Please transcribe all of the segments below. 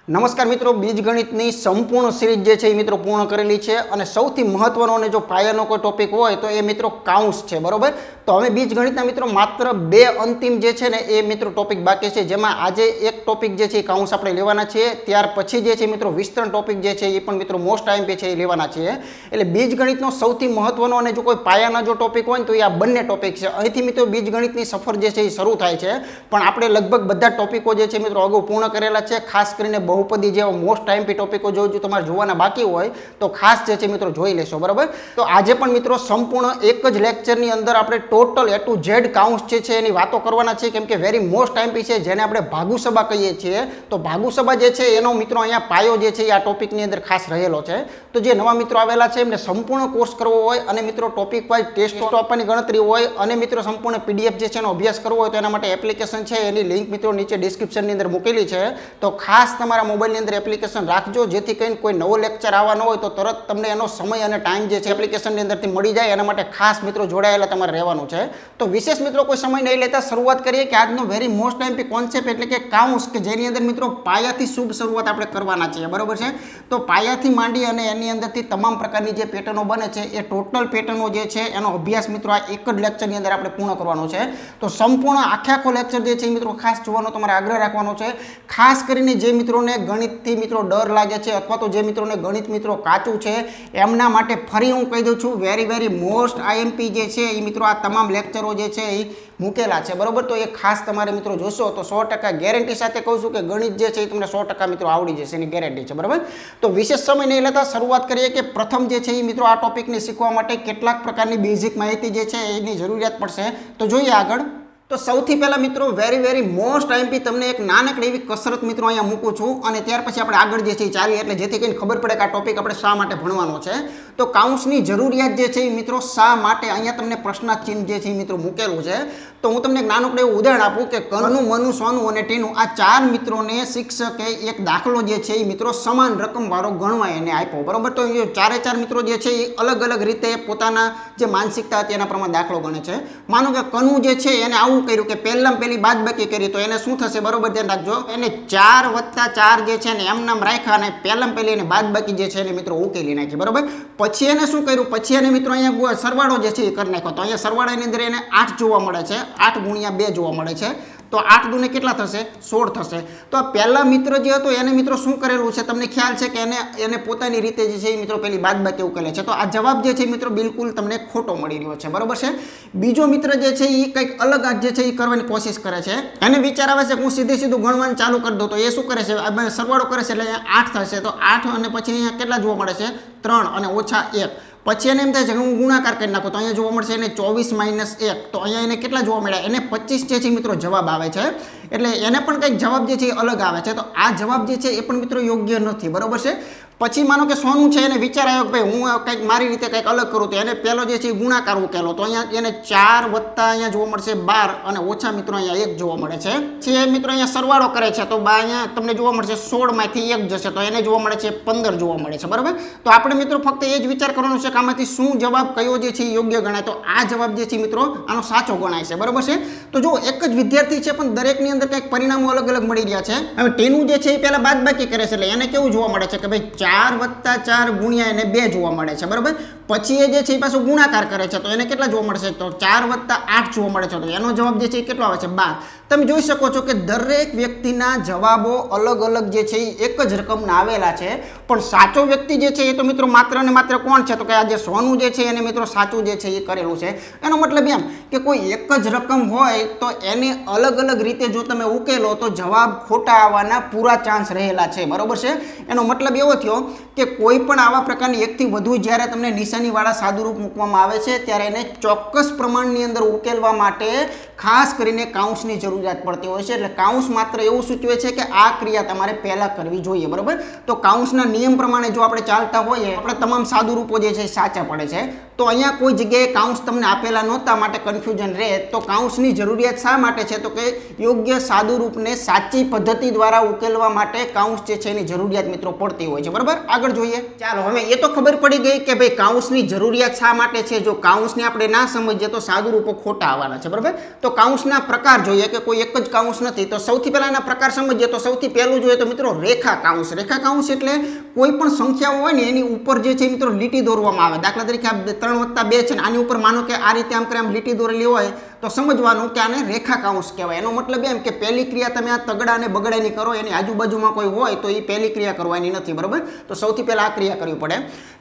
નમસ્કાર મિત્રો, બીજગણિતની સંપૂર્ણ સિરીઝ જે છે એ મિત્રો પૂર્ણ કરેલી છે અને સૌથી મહત્વનો અને જો પાયાનો કોઈ ટોપિક હોય તો એ મિત્રો કાઉન્સ છે, બરોબર। તો હવે બીજગણિતના મિત્રો માત્ર બે અંતિમ જે છે ને એ મિત્રો ટોપિક બાકી છે, જેમાં આજે એક ટોપિક જે છે એ કાઉન્સ આપણે લેવાના છીએ, ત્યાર પછી જે છે મિત્રો વિસ્તરણ ટોપિક જે છે એ પણ મિત્રો મોસ્ટ આઈએમપી છે એ લેવાના છીએ। એટલે બીજગણિતનો સૌથી મહત્વનો અને જો કોઈ પાયાના જો ટોપિક હોય ને તો એ આ બંને ટોપિક છે। અહીંથી મિત્રો બીજગણિતની સફર જે છે એ શરૂ થાય છે, પણ આપણે લગભગ બધા ટોપિકો જે છે મિત્રો અગાઉ પૂર્ણ કરેલા છે। ખાસ કરીને બહુપદી જેવા મોસ્ટ આઈએમપી ટોપિકો જો તમારે જોવાના બાકી હોય તો ખાસ જે છે મિત્રો જોઈ લેશો, બરાબર। તો આજે પણ મિત્રો સંપૂર્ણ એક જ લેક્ચરની અંદર આપણે ટોટલ A to Z કાઉન્સ જે છે એની વાતો કરવાના છે, કેમ કે વેરી મોસ્ટ આઈએમપી છે, જેને આપણે ભાગુસભા કહીએ છીએ। તો ભાગુસભા જે છે એનો મિત્રો અહીંયા પાયો જે છે એ આ ટોપિકની અંદર ખાસ રહેલો છે। તો જે નવા મિત્રો આવેલા છે એમને સંપૂર્ણ કોર્સ કરવો હોય અને મિત્રો ટોપિક વાઇઝ ટેસ્ટ આપવાની ગણતરી હોય અને મિત્રો સંપૂર્ણ પીડીએફ જે છે એનો અભ્યાસ કરવો હોય તો એના માટે એપ્લિકેશન છે, એની લિંક મિત્રો નીચે ડિસ્ક્રિપ્શનની અંદર મૂકેલી છે। તો ખાસ તમારા મોબાઈલની અંદર એપ્લિકેશન રાખજો, જેથી કરીને કોઈ નવો લેક્ચર આવવાનો હોય તો તરત તમને એનો સમય અને ટાઈમ જે છે એપ્લિકેશનની અંદરથી મળી જાય। એના માટે ખાસ મિત્રો જોડાયેલા તમારે રહેવાનું છે। તો વિશેષ મિત્રો કોઈ સમય નહીં લેતા શરૂઆત કરીએ કે આજનો વેરી મોસ્ટ આઈએમપી કોન્સેપ્ટ એટલે કે કાઉન્સ, કે જેની અંદર મિત્રો પાયાથી શુભ શરૂઆત આપણે કરવાના છીએ, બરોબર છે। તો પાયાથી માંડી અને એની અંદરથી તમામ પ્રકારની જે પેટર્નો બને છે એ ટોટલ પેટર્નો જે છે એનો અભ્યાસ મિત્રો આ એક જ લેક્ચરની અંદર આપણે પૂર્ણ કરવાનો છે। તો સંપૂર્ણ આખો લેક્ચર જે છે મિત્રો ખાસ જોવાનો તમારે આગ્રહ રાખવાનો છે। ખાસ કરીને જે મિત્રોને ગણિતથી મિત્રો ડર લાગે છે અથવા તો જે મિત્રોને ગણિત મિત્રો કાચું છે એમના માટે ફરી હું કહી દઉં છું, વેરી મોસ્ટ આઈએમપી જે છે એ મિત્રો આ તમામ લેક્ચરો જે છે એ મૂકેલા છે, બરોબર। તો એ ખાસ તમારે મિત્રો જોશો તો 100% ગેરંટી સાથે કહું છું કે ગણિત જે છે એ તમને 100% મિત્રો આવડી જશે, એની ગેરંટી છે, બરાબર। તો વિશેષ સમય નહીં લેતા શરૂઆત કરીએ કે પ્રથમ જે છે એ મિત્રો આ ટોપિકને શીખવા માટે કેટલાક પ્રકારની બેઝિક માહિતી જે છે એની જરૂરિયાત પડશે। તો જોઈએ આગળ। તો સૌથી પહેલા મિત્રો વેરી મોસ્ટ આઈએમપી તમને એક નાનકડી એવી કસરત મિત્રો અહીંયા મૂકું છું અને ત્યાર પછી આપણે આગળ જે છે એ ચાલીએ, એટલે જેથી કરીને ખબર પડે કે આ ટોપિક આપણે શા માટે ભણવાનો છે। તો કાઉન્સની જરૂરિયાત જે છે એ મિત્રો શા માટે અહીંયા તમને પ્રશ્નાર્થ ચિહ્ન જે છે એ મિત્રો મૂકેલું છે। તો હું તમને એક નાનકડું એવું ઉદાહરણ આપું કે કનુ, મનુ, સોનુ અને ટીનુ આ ચાર મિત્રોને શિક્ષકે એક દાખલો જે છે એ મિત્રો સમાન રકમ વાળો ગણવા એને આપ્યો, બરોબર। તો એ ચાર મિત્રો જે છે એ અલગ રીતે પોતાના જે માનસિકતા હતી એના પ્રમાણે દાખલો ગણે છે। માનો કે કનુ જે છે એને આવું કર્યું કે પહેલામાં પહેલી બાદબાકી કરી, તો એને શું થશે, બરોબર ધ્યાન રાખજો, એને 4 + 4 જે છે ને એમ નામ રાખ્યા અને પહેલામાં પહેલી એને બાદબાકી જે છે એને મિત્રો ઉકેલી નાખી, બરોબર। પછી એને શું કર્યું, પછી એને મિત્રો અહીંયા સરવાળો જે છે એ કરી નાખ્યો। તો અહીંયા સરવાળાની અંદર એને 8 જોવા મળે છે, 8 × 2 જોવા મળે છે। તો 8 દુને કેટલા થશે, 16 થશે। તો આ પહેલા મિત્ર જે હતો એને મિત્રો શું કરેલું છે તમને ખ્યાલ છે કે એને પોતાની રીતે જે છે એ મિત્રો પેલી બાદબાકી ઉકેલે છે। તો આ જવાબ જે છે મિત્રો બિલકુલ તમને ખોટો મળી રહ્યો છે, બરોબર છે। બીજો મિત્ર જે છે એ કંઈક અલગ જે છે એ કરવાની કોશિશ કરે છે, એને વિચાર આવે છે કે હું સીધું ગણવાનું ચાલુ કરી દઉં। તો એ શું કરે છે, સરવાળો કરે છે એટલે 8 થશે। તો 8 અને પછી અહીંયા કેટલા જોવા મળે છે, 3 અને -1। પછી એને એમ થાય છે કે હું ગુણાકાર કરી નાખું, તો અહીંયા જોવા મળશે એને 24 - 1। તો અહીંયા એને કેટલા જોવા મળ્યા, એને 25 જે છે મિત્રો જવાબ આવે છે, એટલે એને પણ કંઈક જવાબ જે છે એ અલગ આવે છે। તો આ જવાબ જે છે એ પણ મિત્રો યોગ્ય નથી, બરોબર છે। પછી માનો કે સોનું છે એને વિચાર આવ્યો કે ભાઈ હું કંઈક મારી રીતે કંઈક અલગ કરું, તો એને પહેલો જે છે એ ગુણાકાર ઉકેલો, તો અહીંયા એને 4 + અહીંયા જોવા મળશે 12 અને ઓછા મિત્રો અહીંયા 1 જોવા મળે છે। જે મિત્રો અહીંયા સરવાળો કરે છે તો અહીંયા તમને જોવા મળશે 16 માંથી 1 જશે, તો એને જોવા મળે છે 15 જોવા મળે છે, બરાબર। તો આપણે મિત્રો ફક્ત એ જ વિચાર કરવાનો છે કે આમાંથી શું જવાબ કયો જે છે એ યોગ્ય ગણાય, તો આ જવાબ જે છે મિત્રો આનો સાચો ગણાય છે, બરાબર છે। તો જો એક જ વિદ્યાર્થી છે પણ દરેકની અંદર કંઈક પરિણામો અલગ મળી રહ્યા છે। હવે ટીનુ જે છે એ પહેલા બાદબાકી કરે છે, એટલે એને કેવું જોવા મળે છે કે ભાઈ 4 + 4 ગુણ્યા એને 2 જોવા મળે છે, બરાબર। પછી એ જે છે એ પાછું ગુણાકાર કરે છે, તો એને કેટલા જોવા મળશે, તો 4 + 8 જોવા મળે છે, તો એનો જવાબ જે છે એ કેટલો આવે છે, 12। તમે જોઈ શકો છો કે દરેક વ્યક્તિના જવાબો અલગ જે છે એ એક જ રકમના આવેલા છે, પણ સાચો વ્યક્તિ જે છે એ તો મિત્રો માત્ર ને માત્ર કોણ છે, તો કે આ જે સોનું જે છે એને મિત્રો સાચું જે છે એ કરેલું છે। એનો મતલબ એમ કે કોઈ એક જ રકમ હોય તો એને અલગ રીતે જો તમે ઉકેલો તો જવાબ ખોટા આવવાના પૂરા ચાન્સ રહેલા છે, બરોબર છે। એનો મતલબ એવો થયો કે કોઈ પણ આવા પ્રકારની એકથી વધુ જ્યારે તમને નિશાનીવાળા સાદુરૂપ મૂકવામાં આવે છે ત્યારે એને ચોક્કસ પ્રમાણની અંદર ઉકેલવા માટે ખાસ કરીને કાઉન્સની જરૂરિયાત પડતી હોય છે। એટલે કાઉન્સ માત્ર એવું સૂચવે છે કે આ ક્રિયા તમારે પહેલા કરવી જોઈએ, બરોબર। તો કાઉન્સના નિયમ પ્રમાણે જો આપણે ચાલતા હોઈએ આપણે તમામ સાદુરૂપો જે છે સાચા પડે છે। તો અહીંયા કોઈ જગ્યાએ કાઉન્સ તમને આપેલા નહોતા માટે કન્ફ્યુઝન રહે, તો કાઉન્સની જરૂરિયાત શા માટે છે, તો કે યોગ્ય સાદુરૂપને સાચી પદ્ધતિ દ્વારા ઉકેલવા માટે કાઉન્સ જે છે એની જરૂરિયાત મિત્રો પડતી હોય છે, બરાબર। બરોબર, આગળ જોઈએ. ચાલો હવે એ તો ખબર પડી ગઈ કે ભાઈ કાઉન્સની જરૂરિયાત શા માટે છે. જો કાઉન્સને આપણે ના સમજીએ તો સાદુરૂપો ખોટા આવવાના છે. બરોબર, તો કાઉન્સના પ્રકાર જોઈએ કે કોઈ એક જ કાઉન્સ નથી. તો સૌથી પહેલા એના પ્રકાર સમજીએ તો સૌથી પહેલું જોઈએ તો મિત્રો રેખા કાઉન્સ. રેખા કાઉન્સ એટલે કોઈ પણ સંખ્યાઓ હોય ને એની ઉપર જે છે મિત્રો લીટી દોરવામાં આવે. દાખલા તરીકે આ 3+2 છે ને આની ઉપર માનો કે આ રીતે આમ કરે આમ લીટી દોરેલી હોય તો સમજવાનું કે આને રેખા કાઉન્સ કહેવાય. એનો મતલબ એમ કે પહેલી ક્રિયા તમે આ તગડા અને બગડાની કરો, એની આજુબાજુમાં કોઈ હોય તો એ પહેલી ક્રિયા કરવાની નથી. બરોબર, તો સૌથી પહેલા આ ક્રિયા કરવી પડે.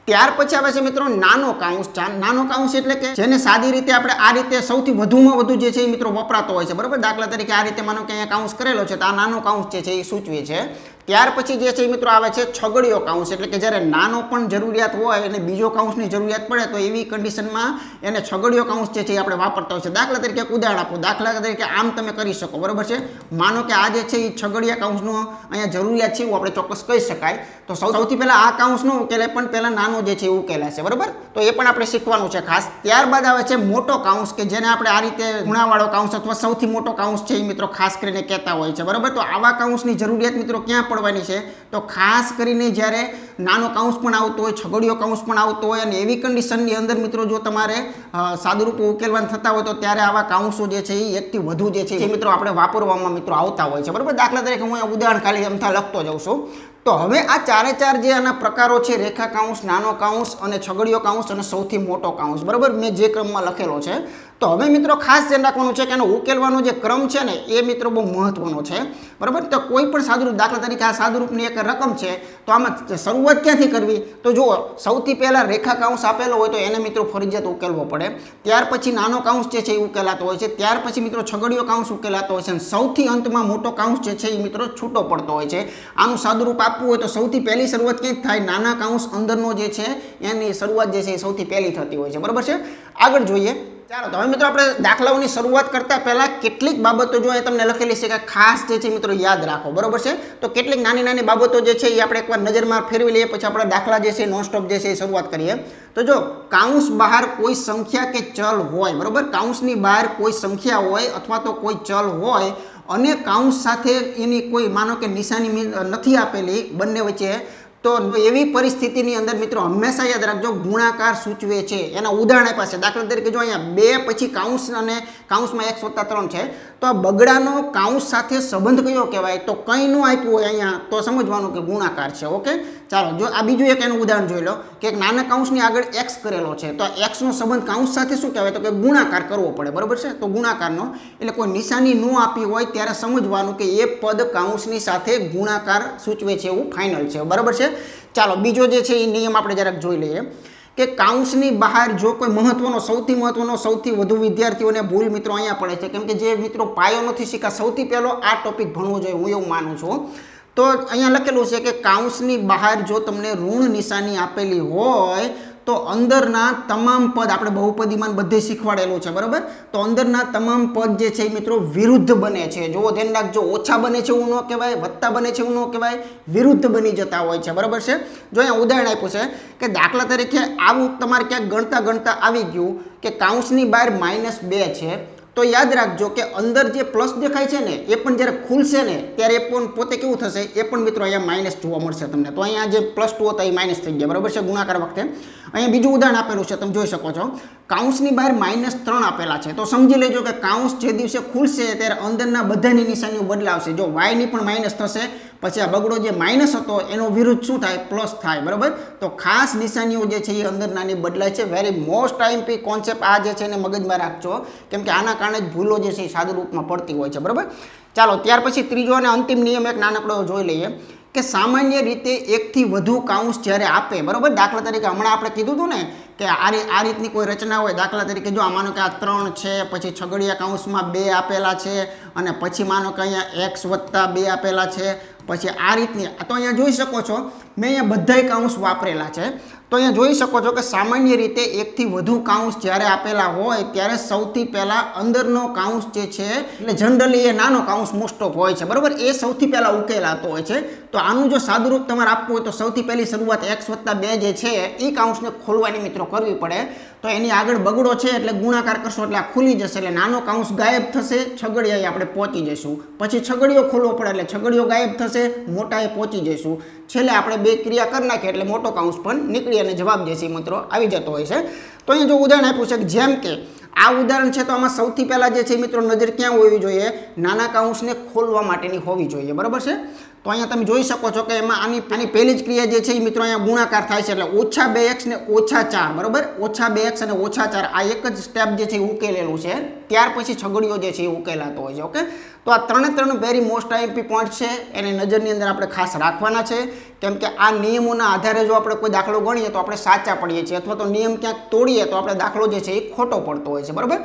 ત્યાર પછી આવે છે મિત્રો નાનો કાઉન્સ. નાનો કાઉન્સ એટલે કે જેને સાદી રીતે આપણે આ રીતે સૌથી વધુમાં વધુ જે છે એ મિત્રો વપરાતો હોય છે. બરોબર, દાખલા તરીકે આ રીતે માનો કે અહીંયા કાઉન્સ કરેલો છે તો આ નાનો કાઉન્સ જે છે એ સૂચવે છે. ત્યાર પછી જે છે એ મિત્રો આવે છે છગડીયો કાઉન્સ. એટલે કે જ્યારે નાનો પણ જરૂરિયાત હોય અને બીજો કાઉન્સની જરૂરિયાત પડે તો એવી કન્ડિશનમાં એને છગડીયો કાઉન્સ જે છે એ આપણે વાપરતા હોય છે. દાખલા તરીકે એક ઉદાહરણ આપો. દાખલા તરીકે આમ તમે કરી શકો. બરોબર છે, માનો કે આ જે છે એ છગડીયા કાઉન્સનો અહીંયા જરૂરિયાત છે એવું આપણે ચોક્કસ કહી શકાય. તો સૌથી પહેલા આ કાઉન્સ નો ઉકેલે પણ પહેલા નાનો જે છે એ ઉકેલાશે. બરોબર, તો એ પણ આપણે શીખવાનું છે ખાસ. ત્યારબાદ આવે છે મોટો કાઉન્સ કે જેને આપણે આ રીતે ખૂણાવાળો કાઉન્સ અથવા સૌથી મોટો કાઉન્સ છે એ મિત્રો ખાસ કરીને કહેતા હોય છે. બરોબર, તો આવા કાઉન્સની જરૂરિયાત મિત્રો ક્યાં પડવાની છે તો ખાસ કરીને જ્યારે નાનો કાઉન્સ પણ આવતો હોય, છગડીયો કાઉન્સ પણ આવતો હોય અને એવી કન્ડિશનની અંદર મિત્રો જો તમારે સાદુરૂપો ઉકેલવાના થતા હોય તો ત્યારે આવા કાઉન્સો જે છે એ એકથી વધુ જે છે એ મિત્રો આપણે વાપરવામાં મિત્રો આવતા હોય છે. બરોબર, દાખલા તરીકે હું ઉદાહરણ ખાલી અમથા લખતો જાઉં છું. તો હવે આ ચારે ચાર જે આના પ્રકારો છે રેખા કાઉન્સ, નાનો કાઉન્સ અને છગડીયો કાઉન્સ અને સૌથી મોટો કાઉન્સ, બરોબર, મેં જે ક્રમમાં લખેલો છે. તો હવે મિત્રો ખાસ ધ્યાન રાખવાનું છે કે એનો ઉકેલવાનો જે ક્રમ છે ને એ મિત્રો બહુ મહત્વનો છે. બરોબર, તો કોઈ પણ સાદુરૂપ, દાખલા તરીકે આ સાદુરૂપની એક રકમ છે તો આમાં શરૂઆત ક્યાંથી કરવી તો જુઓ સૌથી પહેલા રેખા કાઉન્સ આપેલો હોય તો એને મિત્રો ફરજિયાત ઉકેલવો પડે. ત્યાર પછી નાનો કાઉન્સ જે છે એ ઉકેલાતો હોય છે. ત્યાર પછી મિત્રો છગડીયો કાઉન્સ ઉકેલાતો હોય છે અને સૌથી અંતમાં મોટો કાઉન્સ જે છે એ મિત્રો છૂટો પડતો હોય છે. આનું સાદુરૂપ આપવું હોય તો સૌથી પહેલી શરૂઆત ક્યાંથી થાય, નાના કાઉન્સ અંદરનો જે છે એની શરૂઆત જે છે એ સૌથી પહેલી થતી હોય છે. બરોબર છે, આગળ જોઈએ. ચાલો તો હવે મિત્રો આપણે દાખલાઓની શરૂઆત કરતા પહેલા કેટલીક બાબતો જો એ તમને લખેલી છે કે ખાસ જે છે મિત્રો યાદ રાખો. બરોબર છે, તો કેટલીક નાની નાની બાબતો જે છે એ આપણે એકવાર નજરમાં ફેરવી લઈએ પછી આપણે દાખલા જે છે નોનસ્ટોપ જે છે એ શરૂઆત કરીએ. તો જો કાઉન્સ બહાર કોઈ સંખ્યા કે ચલ હોય, બરોબર, કાઉન્સની બહાર કોઈ સંખ્યા હોય અથવા તો કોઈ ચલ હોય અને કાઉન્સ સાથે એની કોઈ માનો કે નિશાની નથી આપેલી બંને વચ્ચે, તો એવી પરિસ્થિતિની અંદર મિત્રો હંમેશા યાદ રાખજો ગુણાકાર સૂચવે છે. એના ઉદાહરણ આપ્યા છે. દાખલા તરીકે જો અહીંયા 2 પછી કાઉન્સ અને કાઉન્સમાં 1+3 છે તો આ બગડાનો કાઉન્સ સાથે સંબંધ કયો કહેવાય તો કંઈ નું આપ્યું હોય અહીંયા તો સમજવાનું કે ગુણાકાર છે. ઓકે, ચાલો જો આ બીજું એક એનું ઉદાહરણ જોઈ લો કે એક નાના કાઉન્સની આગળ x કરેલો છે તો x નો સંબંધ કાઉન્સ સાથે શું કહેવાય તો કે ગુણાકાર કરવો પડે. બરોબર છે, તો ગુણાકારનો એટલે કોઈ નિશાની ન આપી હોય ત્યારે સમજવાનું કે એ પદ કાઉન્સની સાથે ગુણાકાર સૂચવે છે એવું ફાઇનલ છે. બરોબર છે, ચાલો બીજો જે છે એ નિયમ આપણે જરાક જોઈ લઈએ કે કાઉન્સની બહાર જો કોઈ મહત્વનો, સૌથી મહત્વનો, સૌથી વધુ વિદ્યાર્થીઓને ભૂલ મિત્રો અહીંયા પડે છે કેમ કે જે મિત્રો પાયો નથી શીખા સૌથી પહેલો આ ટોપિક ભણવો જોઈએ હું એવું માનું છું. તો અહીંયા લખેલું છે કે કાઉન્સની બહાર જો તમને ઋણ નિશાની આપેલી હોય તો અંદરના તમામ પદ, આપણે બહુપદીમાન બધે શીખવાડેલું છે. બરોબર, તો અંદરના તમામ પદ જે છે મિત્રો વિરુદ્ધ બને છે. જો ધ્યાન રાખજો, ઓછા બને છે એવું ન કહેવાય, વધતા બને છે એવું ન કહેવાય, વિરુદ્ધ બની જતા હોય છે. બરોબર છે, જો અહીંયા ઉદાહરણ આપ્યું છે કે દાખલા તરીકે આવું તમારે ક્યાંક ગણતા ગણતા આવી ગયું કે કાઉન્સની બહાર -2 છે તો યાદ રાખજો કે અંદર જે પ્લસ દેખાય છે ને એ પણ જ્યારે ખુલશે ને ત્યારે એ પણ પોતે કેવું થશે એ પણ મિત્રો અહીંયા માઇનસ જોવા મળશે તમને. તો અહીંયા જે +2 હતા એ માઇનસ થઈ ગયા. બરોબર છે, ગુણાકાર વખતે. અહીંયા બીજું ઉદાહરણ આપેલું છે, તમે જોઈ શકો છો. કાઉન્સની બહાર -3 આપેલા છે તો સમજી લેજો કે કાઉન્સ જે દિવસે ખુલશે ત્યારે અંદરના બધાની નિશાનીઓ બદલાવશે. જો y ની પણ માઇનસ થશે પછી આ બગડો જે માઇનસ હતો એનો વિરુદ્ધ શું થાય, પ્લસ થાય. બરોબર, તો ખાસ નિશાનીઓ જે છે એ અંદર નાની બદલાય છે. વેરી મોસ્ટ આઈએમપી કોન્સેપ્ટ આ જે છે એને મગજમાં રાખજો કેમ કે આના કારણે જ ભૂલો જે છે એ સાદું રૂપમાં પડતી હોય છે. બરોબર, ચાલો ત્યાર પછી ત્રીજો અને અંતિમ નિયમ એક નાનકડો જોઈ લઈએ કે સામાન્ય રીતે એકથી વધુ કાઉન્સ જ્યારે આપે, બરોબર, દાખલા તરીકે હમણાં આપણે કીધું હતું ને કે આ રીતની કોઈ રચના હોય, દાખલા તરીકે જો માનો કે આ 3 છે પછી છગડીયા કાઉન્સમાં 2 આપેલા છે અને પછી માનો કે અહીંયા x+2 આપેલા છે પછી આ રીતની, તો અહીંયા જોઈ શકો છો મેં અહીંયા બધાય કાઉન્સ વાપરેલા છે. તો અહીંયા જોઈ શકો છો કે સામાન્ય રીતે એકથી વધુ કાઉન્સ જ્યારે આપેલા હોય ત્યારે સૌથી પહેલા અંદરનો કાઉન્સ જે છે એટલે જનરલી એ નાનો કાઉન્સ મોસ્ટ ઓફ હોય છે. બરોબર, એ સૌથી પહેલા ઉકેલાતો હોય છે. તો આનું જો સાદુરૂપ તમારે આપવું હોય તો સૌથી પહેલી શરૂઆત x+2 જે છે એ કાઉન્સને ખોલવાની મિત્રો મિત્રો કરવી પડે. તો એની આગળ બગડો છે એટલે ગુણાકાર કરશો એટલે આ ખુલી જશે, એટલે નાનો કાઉન્સ ગાયબ થશે, છગડીયાએ આપણે પહોંચી જઈશું. પછી છગડીયો ખોલવો પડે એટલે છગડીયો ગાયબ થશે, મોટાએ પહોંચી જઈશું. છેલ્લે આપણે બે ક્રિયા કરી નાખીએ એટલે મોટો કાઉન્સ પણ નીકળી અને જવાબ જે છે મિત્રો આવી જતો હોય છે. તો અહીંયા જો ઉદાહરણ આપ્યું છે કે જેમ કે આ ઉદાહરણ છે, તો આમાં સૌથી પહેલા જે છે મિત્રો નજર ક્યાં હોવી જોઈએ? નાના કાઉન્સને ખોલવા માટેની હોવી જોઈએ, બરાબર છે. તો અહીંયા તમે જોઈ શકો છો કે એમાં આની પહેલી જ ક્રિયા જે છે એ મિત્રો અહીંયા ગુણાકાર થાય છે, એટલે ઓછા 2x ને ઓછા 4, બરાબર. ઓછા 2x અને ઓછા 4 આ એક જ સ્ટેપ જે છે એ ઉકેલેલું છે, ત્યાર પછી છગડીયો જે છે એ ઉકેલાતો હોય છે. ઓકે, તો આ ત્રણ વેરી મોસ્ટ આઈએમપી પોઈન્ટ છે, એને નજરની અંદર આપણે ખાસ રાખવાના છે, કેમ કે આ નિયમોના આધારે જો આપણે કોઈ દાખલો ગણીએ તો આપણે સાચા પડીએ છીએ, અથવા તો નિયમ ક્યાંક તોડીએ તો આપણે દાખલો જે છે એ ખોટો પડતો હોય છે, બરાબર.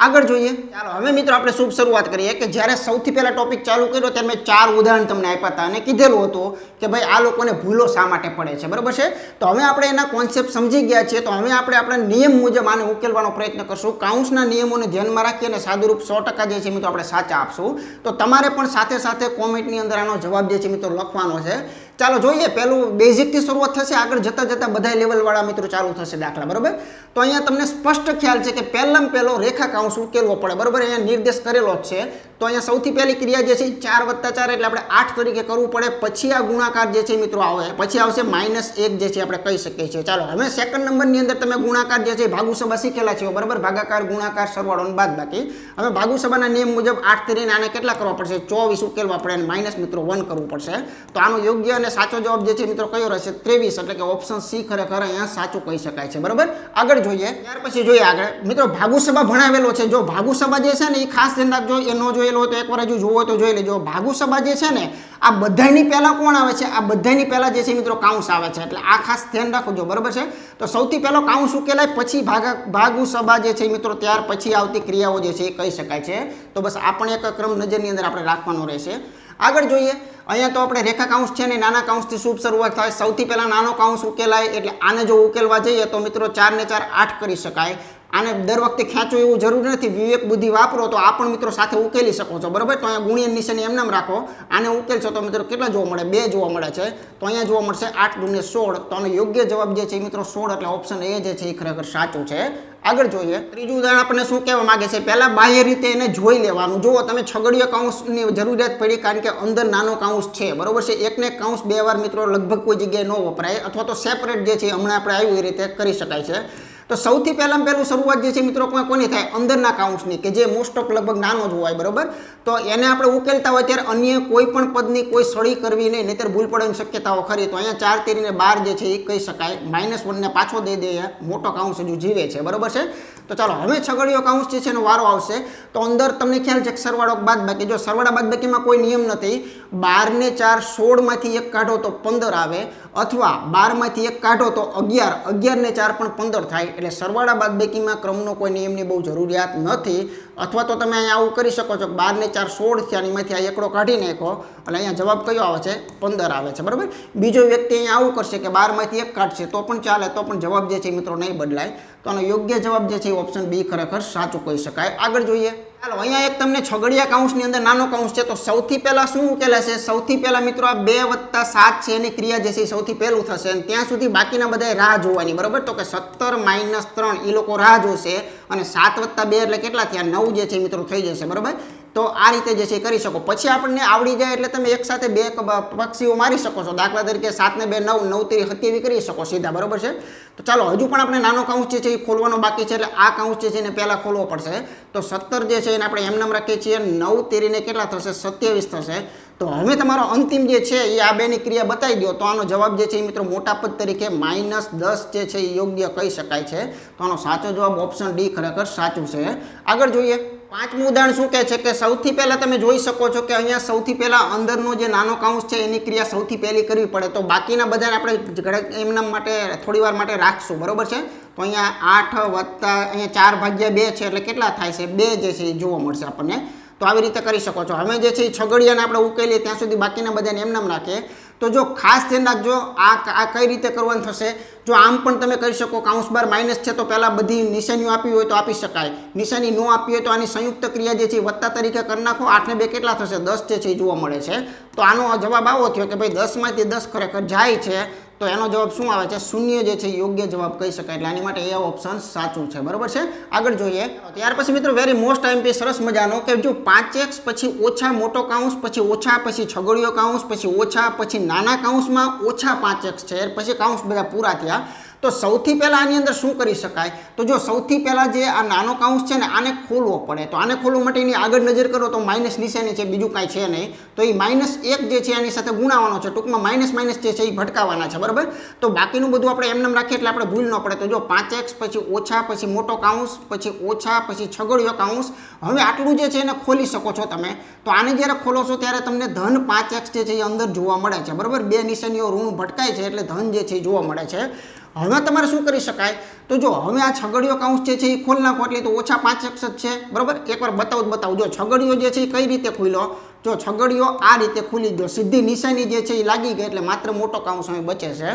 આગળ જોઈએ. ચાલો હવે મિત્રો આપણે શુભ શરૂઆત કરીએ કે જ્યારે સૌથી પહેલા ટોપિક ચાલુ કર્યો ત્યારે મેં 4 ઉદાહરણ તમને આપ્યા હતા અને કીધેલું હતું કે ભાઈ આ લોકોને ભૂલો શા માટે પડે છે, બરાબર છે. તો હવે આપણે એના કોન્સેપ્ટ સમજી ગયા છીએ, તો હવે આપણે આપણા નિયમ મુજબ આને ઉકેલવાનો પ્રયત્ન કરશું. કાઉન્સના નિયમોને ધ્યાનમાં રાખી અને સાદુરૂપ 100% જે છે મિત્રો આપણે સાચા આપશું. તો તમારે પણ સાથે સાથે કોમેન્ટની અંદર આનો જવાબ જે છે મિત્રો લખવાનો છે. ચાલો જોઈએ. પહેલું બેઝિકથી શરૂઆત થશે, આગળ જતા જતા બધા લેવલવાળા મિત્રો ચાલુ થશે દાખલા, બરાબર. તો અહીંયા તમને સ્પષ્ટ ખ્યાલ છે કે પહેલામાં પહેલો રેખા કાઉન્સ ઉકેલવો પડે, બરાબર. અહીંયા નિર્દેશ કરેલો જ છે. તો અહીંયા સૌથી પહેલી ક્રિયા જે છે 4 + 4 એટલે આપણે 8 તરીકે કરવું પડે. પછી આ ગુણાકાર જે છે મિત્રો આવે, પછી આવશે -1 જે છે આપણે કહી શકીએ છીએ. ચાલો હવે સેકન્ડ નંબરની અંદર તમે ગુણાકાર જે છે ભાગુસભા શીખેલા છે, બરાબર. ભાગાકાર, ગુણાકાર, સરવાળો અને બાદબાકી. હવે ભાગુસભાના નિયમ મુજબ 8 કરીને આને કેટલા કરવા પડશે? 24 ઉકેલવા પડે અને માઇનસ મિત્રો 1 કરવું પડશે. તો આનો યોગ્ય અને સાચો જવાબ જે છે મિત્રો કયો રહેશે? 23, એટલે કે ઓપ્શન સી ખરેખર અહીંયા સાચું કહી શકાય છે, બરાબર. આગળ જોઈએ. ત્યાર પછી જોઈએ આગળ મિત્રો ભાગુસભા ભણાવેલો છે. જો ભાગુસભા જે છે ને એ ખાસ ધ્યાન રાખજો, એ ન જોયેલો હોય તો એકવાર હજુ જોવો તો જોઈ લેજો. ભાગુસભા જે છે ને આ બધાની પહેલા કોણ આવે છે? આ બધાની પહેલા જે છે મિત્રો કાઉન્સ આવે છે, એટલે આ ખાસ ધ્યાન રાખજો, બરાબર છે. તો સૌથી પહેલો કાઉન્સ ઉકેલાય, પછી ભાગુસભા જે છે મિત્રો ત્યાર પછી આવતી ક્રિયાઓ જે છે એ કહી શકાય છે. તો બસ આ પણ એક ક્રમ નજરની અંદર આપણે રાખવાનો રહેશે. આગળ જોઈએ. અહીંયા તો આપણે રેખા કાઉન્સ છે ને નાના કાઉન્સથી શુભ શરૂઆત થાય. સૌથી પહેલા નાનો કાઉન્સ ઉકેલાય, એટલે આને જો ઉકેલવા જઈએ તો મિત્રો 4 ને 4 8 કરી શકાય. આને દર વખતે ખેંચો એવું જરૂર નથી, વિવેક બુદ્ધિ વાપરો તો આ પણ મિત્રો સાથે ઉકેલી શકો છો, બરાબર. તો અહીંયા ગુણ્ય નિશાની એમ નામ રાખો, આને ઉકેલશો તો મિત્રો કેટલા જોવા મળે? 2 જોવા મળે છે. તો અહીંયા જોવા મળશે 8 × 16. તો આનો યોગ્ય જવાબ જે છે મિત્રો 16, એટલે ઓપ્શન એ જે છે એ ખરેખર સાચું છે. આગળ જોઈએ. ત્રીજું ઉદાહરણ આપણને શું કહેવા માંગે છે? પહેલા બાહ્ય રીતે એને જોઈ લેવાનું. જુઓ તમે છગડીય કાઉન્સની જરૂરિયાત પડી, કારણ કે અંદર નાનો કાઉન્સ છે, બરોબર છે. એકને એક કાઉન્સ 2 વાર મિત્રો લગભગ કોઈ જગ્યાએ ન વપરાય, અથવા તો સેપરેટ જે છે હમણાં આપણે આવ્યું એ રીતે કરી શકાય છે. તો સૌથી પહેલાં શરૂઆત જે છે મિત્રો કોની થાય? અંદરના કાઉન્સની, કે જે મોસ્ટ ઓફ લગભગ નાનો જ હોય, બરોબર. તો એને આપણે ઉકેલતા હોય ત્યારે અન્ય કોઈ પણ પદની કોઈ સળી કરવી નહીં, નહીંતર ભૂલ પડવાની શક્યતાઓ ખરી. તો અહીંયા 4 તેરીને 12 જે છે એ કહી શકાય. -1 ને પાછો દઈ દઈએ, મોટો કાઉન્સ હજુ જીવે છે, બરોબર છે. તો ચાલો હવે છગડીયો કાઉન્સ જે છે એનો વારો આવશે. તો અંદર તમને ખ્યાલ છે કે સરવાળો બાદબાકી. જો સરવાળા બાદબાકીમાં કોઈ નિયમ નથી. 12 ને 4 16 માંથી 1 કાઢો તો 15 આવે, અથવા 12 માંથી 1 કાઢો તો 11, 11 ને 4 પણ 15 થાય. એટલે સરવાળા બાદબાકીમાં ક્રમનો કોઈ નિયમની બહુ જરૂરિયાત નથી. અથવા તો તમે અહીંયા આવું કરી શકો છો કે 12 ને 4 16 થયા, એમાંથી આ એકડો કાઢી નાખો એટલે અહીંયા જવાબ કયો આવે છે? 15 આવે છે, બરાબર. બીજો વ્યક્તિ અહીંયા આવું કરશે કે 12 માંથી 1 કાઢશે તો પણ ચાલે, તો પણ જવાબ જે છે મિત્રો નહીં બદલાય. તો આનો યોગ્ય જવાબ જે છે ઓપ્શન બી ખરેખર સાચું કહી શકાય. આગળ જોઈએ. ચાલો અહીંયા એક તમને છગડીયા કાઉન્સની અંદર નાનો કાઉન્સ છે. તો સૌથી પહેલા શું ઉકેલા છે? સૌથી પહેલા મિત્રો આ 2 + 7 છે એની ક્રિયા જે છે સૌથી પહેલું થશે, અને ત્યાં સુધી બાકીના બધા રાહ જોવાની, બરાબર. તો કે 17 - 3 એ લોકો રાહ જોશે, અને 7 + 2 એટલે કેટલા થયા? 9 જે છે મિત્રો થઈ જશે, બરાબર. તો આ રીતે જે છે કરી શકો. પછી આપણને આવડી જાય એટલે તમે એક સાથે 2 પક્ષીઓ મારી શકો છો. દાખલા તરીકે 7 ને 2 9, 9 તેરી 27 કરી શકો સીધા, બરાબર છે. તો ચાલો હજુ પણ આપણે નાનો કાઉન્સ જે છે એ ખોલવાનો બાકી છે, એટલે આ કાઉન્સ જે છે એને પહેલા ખોલવો પડશે. તો 17 જે છે એને આપણે એમ નામ રાખીએ છીએ. 9 તેરીને કેટલા થશે? 27 થશે. તો હવે તમારો અંતિમ જે છે એ આ બેની ક્રિયા બતાવી દો. તો આનો જવાબ જે છે એ મિત્રો મોટા પદ તરીકે -10 જે છે એ યોગ્ય કહી શકાય છે. તો આનો સાચો જવાબ ઓપ્શન ડી ખરેખર સાચું છે. આગળ જોઈએ. પાંચમું ઉદાહરણ શું કહે છે કે સૌથી પહેલા તમે જોઈ શકો છો કે અહીંયા સૌથી પહેલા અંદરનો જે નાનો કાઉન્સ છે એની ક્રિયા સૌથી પહેલી કરવી પડે. તો બાકીના બધાને આપણે એમના માટે થોડી વાર માટે રાખશું, બરોબર છે. તો અહીંયા 8 વત્તા અહીંયા 4/2 છે એટલે કેટલા થાય છે? 2 જે છે એ જોવા મળશે આપણને. તો આવી રીતે કરી શકો છો. હવે જે છે એ છગડીયાને આપણે ઉકેલીએ ત્યાં સુધી બાકીના બધાને એમ નામ રાખીએ. તો જો ખાસ ધ્યાન રાખજો આ કઈ રીતે કરવાનું થશે. જો આમ પણ તમે કરી શકો, કાઉન્સ બાર માઇનસ છે તો પહેલાં બધી નિશાનીઓ આપી હોય તો આપી શકાય. નિશાની ન આપી હોય તો આની સંયુક્ત ક્રિયા જે છે વત્તા તરીકે કરી નાખો. 8 ને 2 કેટલા થશે? 10 જે છે એ જોવા મળે છે. તો આનો જવાબ આવો થયો કે ભાઈ 10 માંથી 10 ખરેખર જાય છે. તો એનો જવાબ શું આવે છે? શૂન્ય જે છે યોગ્ય જવાબ કહી શકાય. એટલે આની માટે એ ઓપ્શન સાચું છે. બરોબર છે. આગળ જોઈએ. ત્યાર પછી મિત્રો વેરી મોસ્ટ આઈએમપી સરસ મજાનો કે જો 5x પછી ઓછા મોટો કાઉન્સ પછી ઓછા પછી છગડીયો કાઉન્સ પછી ઓછા પછી નાના કાઉન્સમાં ઓછા 5x છે પછી કાઉન્સ બધા પૂરા થયા. તો સૌથી પહેલાં આની અંદર શું કરી શકાય? તો જો સૌથી પહેલાં જે આ નાનો કાઉન્સ છે ને આને ખોલવો પડે. તો આને ખોલવા માટે એની આગળ નજર કરો તો માઇનસ નિશાની છે, બીજું કાંઈ છે નહીં. તો એ -1 જે છે એની સાથે ગુણાવાનો છે. ટૂંકમાં માઇનસ માઇનસ જે છે એ ભટકાવાના છે. બરાબર. તો બાકીનું બધું આપણે એમને રાખીએ એટલે આપણે ભૂલ ન પડે. તો જો 5x પછી ઓછા પછી મોટો કાઉન્સ પછી ઓછા પછી છગડીયો કાઉન્સ. હવે આટલું જે છે એને ખોલી શકો છો તમે. તો આને જ્યારે ખોલો છો ત્યારે તમને ધન 5x જે છે એ અંદર જોવા મળે છે. બરાબર. બે નિશાનીઓ ઋણ ભટકાય છે એટલે ધન જે છે એ જોવા મળે છે. હવે તમારે શું કરી શકાય? તો જો હવે આ છગડીયો કાઉન્સ જે છે એ ખોલ નાખો એટલે તો ઓછા 5x જ છે. બરાબર. એકવાર બતાવું. જો છગડીયો જે છે એ કઈ રીતે ખુલ્યો? જો છગડીયો આ રીતે ખુલી ગયો, સીધી નિશાની જે છે એ લાગી ગઈ એટલે માત્ર મોટો કાઉન્સ હવે બચે છે.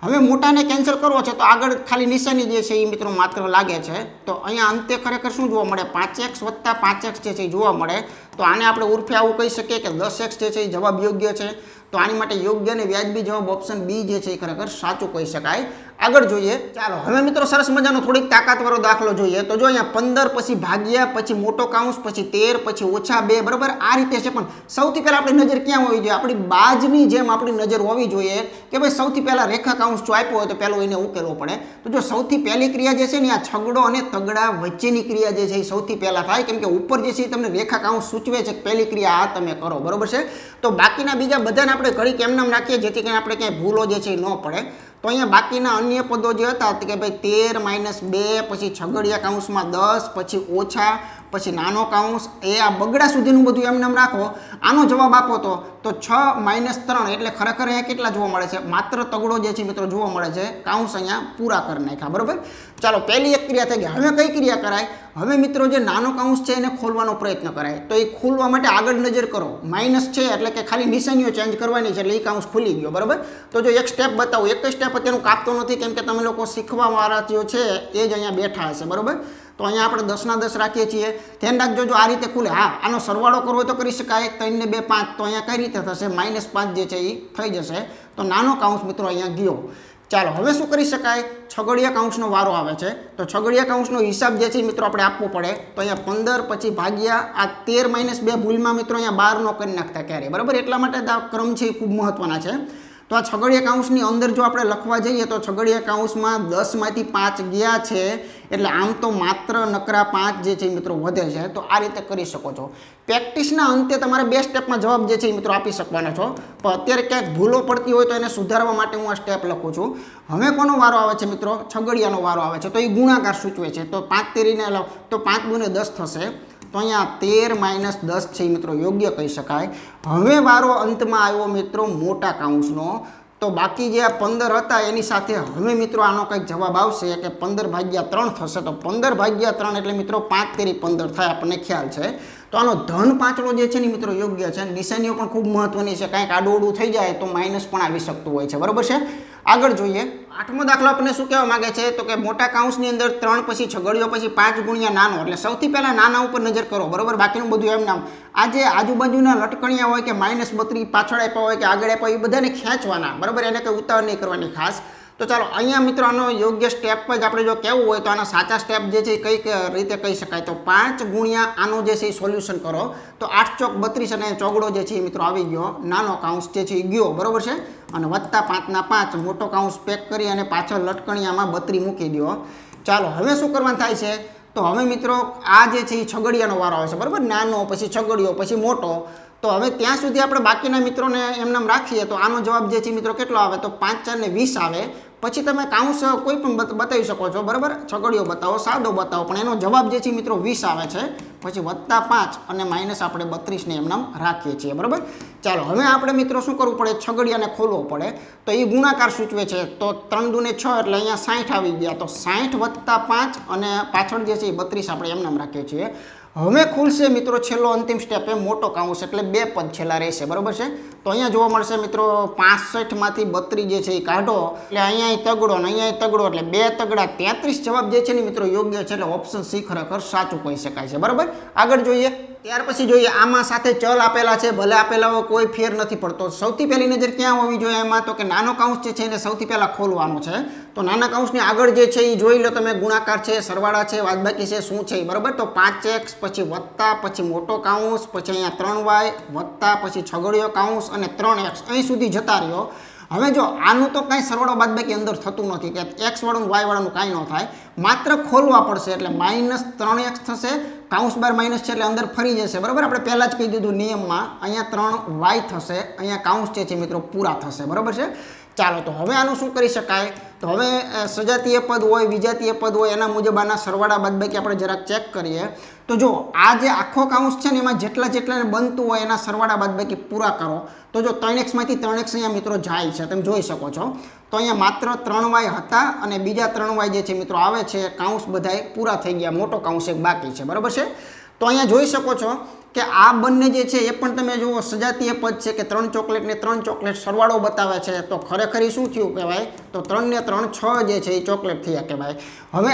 હવે મોટાને કેન્સલ કરવો છે તો આગળ ખાલી નિશાની જે છે એ મિત્રો માત્ર લાગે છે. તો અહીંયા અંતે ખરેખર શું જોવા મળે? 5x વત્તા 5x જે છે એ જોવા મળે. તો આને આપણે ઉર્ફે આવું કહી શકીએ કે 10x જે છે એ જવાબ યોગ્ય છે. તો આની માટે યોગ્ય અને વ્યાજબી જવાબ ઓપ્શન બી જે છે એ ખરેખર સાચું કહી શકાય. આગળ જોઈએ. ચાલો હવે મિત્રો સરસ મજાનો થોડીક તાકાતવાળો દાખલો જોઈએ. તો જો અહીંયા 15 પછી ભાગ્યા પછી મોટો કાઉન્સ પછી 13 પછી ઓછા 2. બરાબર. આ રીતે છે પણ સૌથી પહેલાં આપણી નજર ક્યાં હોવી જોઈએ? આપણી બાજની જેમ આપણી નજર હોવી જોઈએ કે ભાઈ સૌથી પહેલાં રેખા કાઉન્સ જો આપ્યો હોય તો પહેલો એને ઉકેલવો પડે. તો જો સૌથી પહેલી ક્રિયા જે છે ને આ છગડો અને તગડા વચ્ચેની ક્રિયા જે છે એ સૌથી પહેલાં થાય કેમ કે ઉપર જે છે એ તમને રેખા કાઉન્સ સૂચવે છે કે પહેલી ક્રિયા આ તમે કરો. બરોબર છે. તો બાકીના બીજા બધાને આપણે ઘડીક એમને રાખીએ જેથી કરીને આપણે ક્યાંય ભૂલો જે છે એ ન પડે. તો અહીંયા બાકીના અન્ય પદો જે હતા કે ભાઈ 13 - 2 પછી છગડિયા કાઉન્સમાં 10 પછી ઓછા પછી નાનો કાઉન્સ એ આ બગડા સુધીનું બધું એમને રાખો. આનો જવાબ આપો તો 6 - 3 એટલે ખરેખર અહીંયા કેટલા જોવા મળે છે? માત્ર તગડો જે છે મિત્રો જોવા મળે છે. કાઉન્સ અહીંયા પૂરા કરી નાખ્યા. બરાબર. ચાલો પહેલી એક ક્રિયા થઈ ગઈ. હવે કઈ ક્રિયા કરાય? હવે મિત્રો જે નાનો કાઉન્સ છે એને ખોલવાનો પ્રયત્ન કરાય. તો એ ખોલવા માટે આગળ નજર કરો. માઇનસ છે એટલે કે ખાલી નિશાનીઓ ચેન્જ કરવાની છે એટલે એ કાઉન્સ ખુલી ગયો. બરાબર. તો જો એક સ્ટેપ બતાવું. એક જ સ્ટેપ તેનું કાપતો નથી કેમ કે તમે લોકો શીખવાવાળા જે છે એ જ અહીંયા બેઠા હશે. બરાબર. તો અહીંયા આપણે 10 ના 10 રાખીએ છીએ. ધ્યાન રાખજો જો આ રીતે ખુલે. હા આનો સરવાળો કરવો તો કરી શકાય. 3 ને 2 5. તો અહીંયા કઈ રીતે થશે? -5 જે છે એ થઈ જશે. તો નાનો કાઉન્સ મિત્રો અહીંયા ગયો. ચાલો હવે શું કરી શકાય? છગડિયા કાઉન્સનો વારો આવે છે. તો છગડિયા કાઉન્સનો હિસાબ જે છે મિત્રો આપણે આપવો પડે. તો અહીંયા 15 પછી ભાગ્યા આ 13 - 2 ભૂલમાં મિત્રો અહીંયા 12 નો કરી નાખતા ક્યારે. બરાબર. એટલા માટે આ ક્રમ છે એ ખૂબ મહત્વના છે. તો આ છગડિયા કાઉન્સની અંદર જો આપણે લખવા જઈએ તો છગડિયા કાઉન્સમાં 10 માંથી 5 ગયા છે એટલે આમ તો માત્ર નકરા 5 જે છે મિત્રો વધે છે. તો આ રીતે કરી શકો છો. પ્રેક્ટિસના અંતે તમારે 2 સ્ટેપમાં જવાબ જે છે એ મિત્રો આપી શકવાના છો. પણ અત્યારે ક્યાંક ભૂલો પડતી હોય તો એને સુધારવા માટે હું આ સ્ટેપ લખું છું. હવે કોનો વારો આવે છે મિત્રો? છગડિયાનો વારો આવે છે. તો એ ગુણાકાર સૂચવે છે. તો 5 તેરીને તો 5 દુને 10 થશે. તો અહીંયા 13 - 10 છે મિત્રો યોગ્ય કહી શકાય. હવે વારો અંતમાં આવ્યો મિત્રો મોટા કાઉન્સનો. તો બાકી જે આ 15 હતા એની સાથે હવે મિત્રો આનો કંઈક જવાબ આવશે કે 15/3 થશે. તો 15/3 એટલે મિત્રો 5 તેરી 15 થાય આપણને ખ્યાલ છે. તો આનો ધન પાંચડો જે છે ને મિત્રો યોગ્ય છે. નિશાનીઓ પણ ખૂબ મહત્વની છે. કાંઈક આડું થઈ જાય તો માઇનસ પણ આવી શકતું હોય છે. બરાબર છે. આગળ જોઈએ. 8મો દાખલો આપણને શું કહેવા માંગે છે? તો કે મોટા કાઉન્સની અંદર 3 પછી છગડીયો પછી 5 ગુણ્યા નાનો. એટલે સૌથી પહેલા નાના ઉપર નજર કરો. બરાબર. બાકીનું બધું એમ નામ. આ જે આજુબાજુના લટકણિયા હોય કે -32 પાછળ આપ્યા હોય કે આગળ આપ્યા હોય એ બધાને ખેંચવાના. બરાબર. એને કંઈ ઉતાવળ નહીં કરવાની ખાસ. તો ચાલો અહીંયા મિત્રો આનો યોગ્ય સ્ટેપ જ આપણે જો કહેવું હોય તો આના સાચા સ્ટેપ જે છે કઈ રીતે કહી શકાય? તો 5 ગુણ્યા આનો જે છે એ સોલ્યુશન કરો તો 8 ચોક 32 અને ચોગડો જે છે એ મિત્રો આવી ગયો. નાનો કાઉન્સ જે છે એ ગયો. બરાબર છે. અને વત્તા 5 ના 5 મોટો કાઉન્સ પેક કરી અને પાછળ લટકણિયામાં 32 મૂકી દો. ચાલો હવે શું કરવાનું થાય છે? તો હવે મિત્રો આ જે છે એ છગડિયાનો વારો આવે છે. બરાબર. નાનો પછી છગડિયો પછી મોટો. તો હવે ત્યાં સુધી આપણે બાકીના મિત્રોને એમનામ રાખીએ તો આનો જવાબ જે છે મિત્રો કેટલો આવે? તો 5 4 ને 20 આવે. પછી તમે કાઉન્સ કોઈ પણ બતાવી શકો છો. બરાબર. છગડીયો બતાવો સાદો બતાવો પણ એનો જવાબ જે છે મિત્રો 20 આવે છે. પછી વત્તા 5 અને માઇનસ આપણે 32 ને એમનામ રાખીએ છીએ. બરાબર. ચાલો હવે આપણે મિત્રો શું કરવું પડે? છગડિયાને ખોલવો પડે. તો એ ગુણાકાર સૂચવે છે. તો 3 દુને 6 એટલે અહીંયા 60 આવી ગયા. તો 60 વત્તા 5 અને પાછળ જે છે એ 32 આપણે એમનામ રાખીએ છીએ. હવે ખુલશે મિત્રો છેલ્લો અંતિમ સ્ટેપ એ મોટો કાઉન્સ એટલે 2 પદ છેલ્લા રહેશે. બરાબર છે. તો અહીંયા જોવા મળશે મિત્રો 65 માંથી 32 જે છે એ કાઢો એટલે અહીંયા તગડો અને અહીંયા તગડો એટલે 2 તગડા 33 જવાબ જે છે ને મિત્રો યોગ્ય છે. એટલે ઓપ્શન સી ખરેખર સાચું કહી શકાય છે. બરાબર. આગળ જોઈએ. ત્યાર પછી જોઈએ આમાં સાથે ચલ આપેલા છે, ભલે આપેલા હોય કોઈ ફેર નથી પડતો. સૌથી પહેલી નજર ક્યાં હોવી જોઈએ એમાં, તો કે નાનો કાઉન્સ જે છે એને સૌથી પહેલા ખોલવાનો છે. તો નાના કાઉન્સની આગળ જે છે એ જોઈ લો તમે, ગુણાકાર છે, સરવાળા છે, બાદબાકી છે, શું છે બરાબર. તો 5x પછી વત્તા પછી મોટો કાઉન્સ, પછી અહીંયા 3y વત્તા પછી છગડીયો કાઉન્સ અને 3x અહીં સુધી જતા રહ્યો. હવે જો આનું તો કાંઈ સરવાળો બાદબાકી અંદર થતું નથી કે x વાળું y વાળાનું કાંઈ ન થાય, માત્ર ખોલવા પડશે એટલે -3x થશે. કાઉન્સ બાર માઇનસ છે એટલે અંદર ફરી જશે બરાબર. આપણે પહેલાં જ કહી દીધું નિયમમાં, અહીંયા 3y થશે, અહીંયા કાઉન્સ જે છે મિત્રો પૂરા થશે બરાબર છે. ચાલો તો હવે આનું શું કરી શકાય, તો હવે સજાતીય પદ હોય વિજાતીય પદ હોય એના મુજબ આના સરવાળા બાદબાકી આપણે જરાક ચેક કરીએ. તો જો આ જે આખો કાઉન્સ છે ને એમાં જેટલા બનતું હોય એના સરવાળા બાદબાકી પૂરા કરો. તો જો 3x માંથી 3x અહીંયા મિત્રો જાય છે, તમે જોઈ શકો છો. તો અહીંયા માત્ર 3y હતા અને બીજા 3y જે છે મિત્રો આવે છે, કાઉન્સ બધાય પૂરા થઈ ગયા, મોટો કાઉન્સ એક બાકી છે બરાબર છે. તો અહીંયા જોઈ શકો છો કે આ બંને જે છે એ પણ તમે જુઓ સજાતીય પદ છે કે 3 ચોકલેટ ને 3 ચોકલેટ સરવાળો બતાવે છે. તો ખરેખર શું થયું કહેવાય, તો 3 ને 3 6 જે છે એ ચોકલેટ થયા કહેવાય. હવે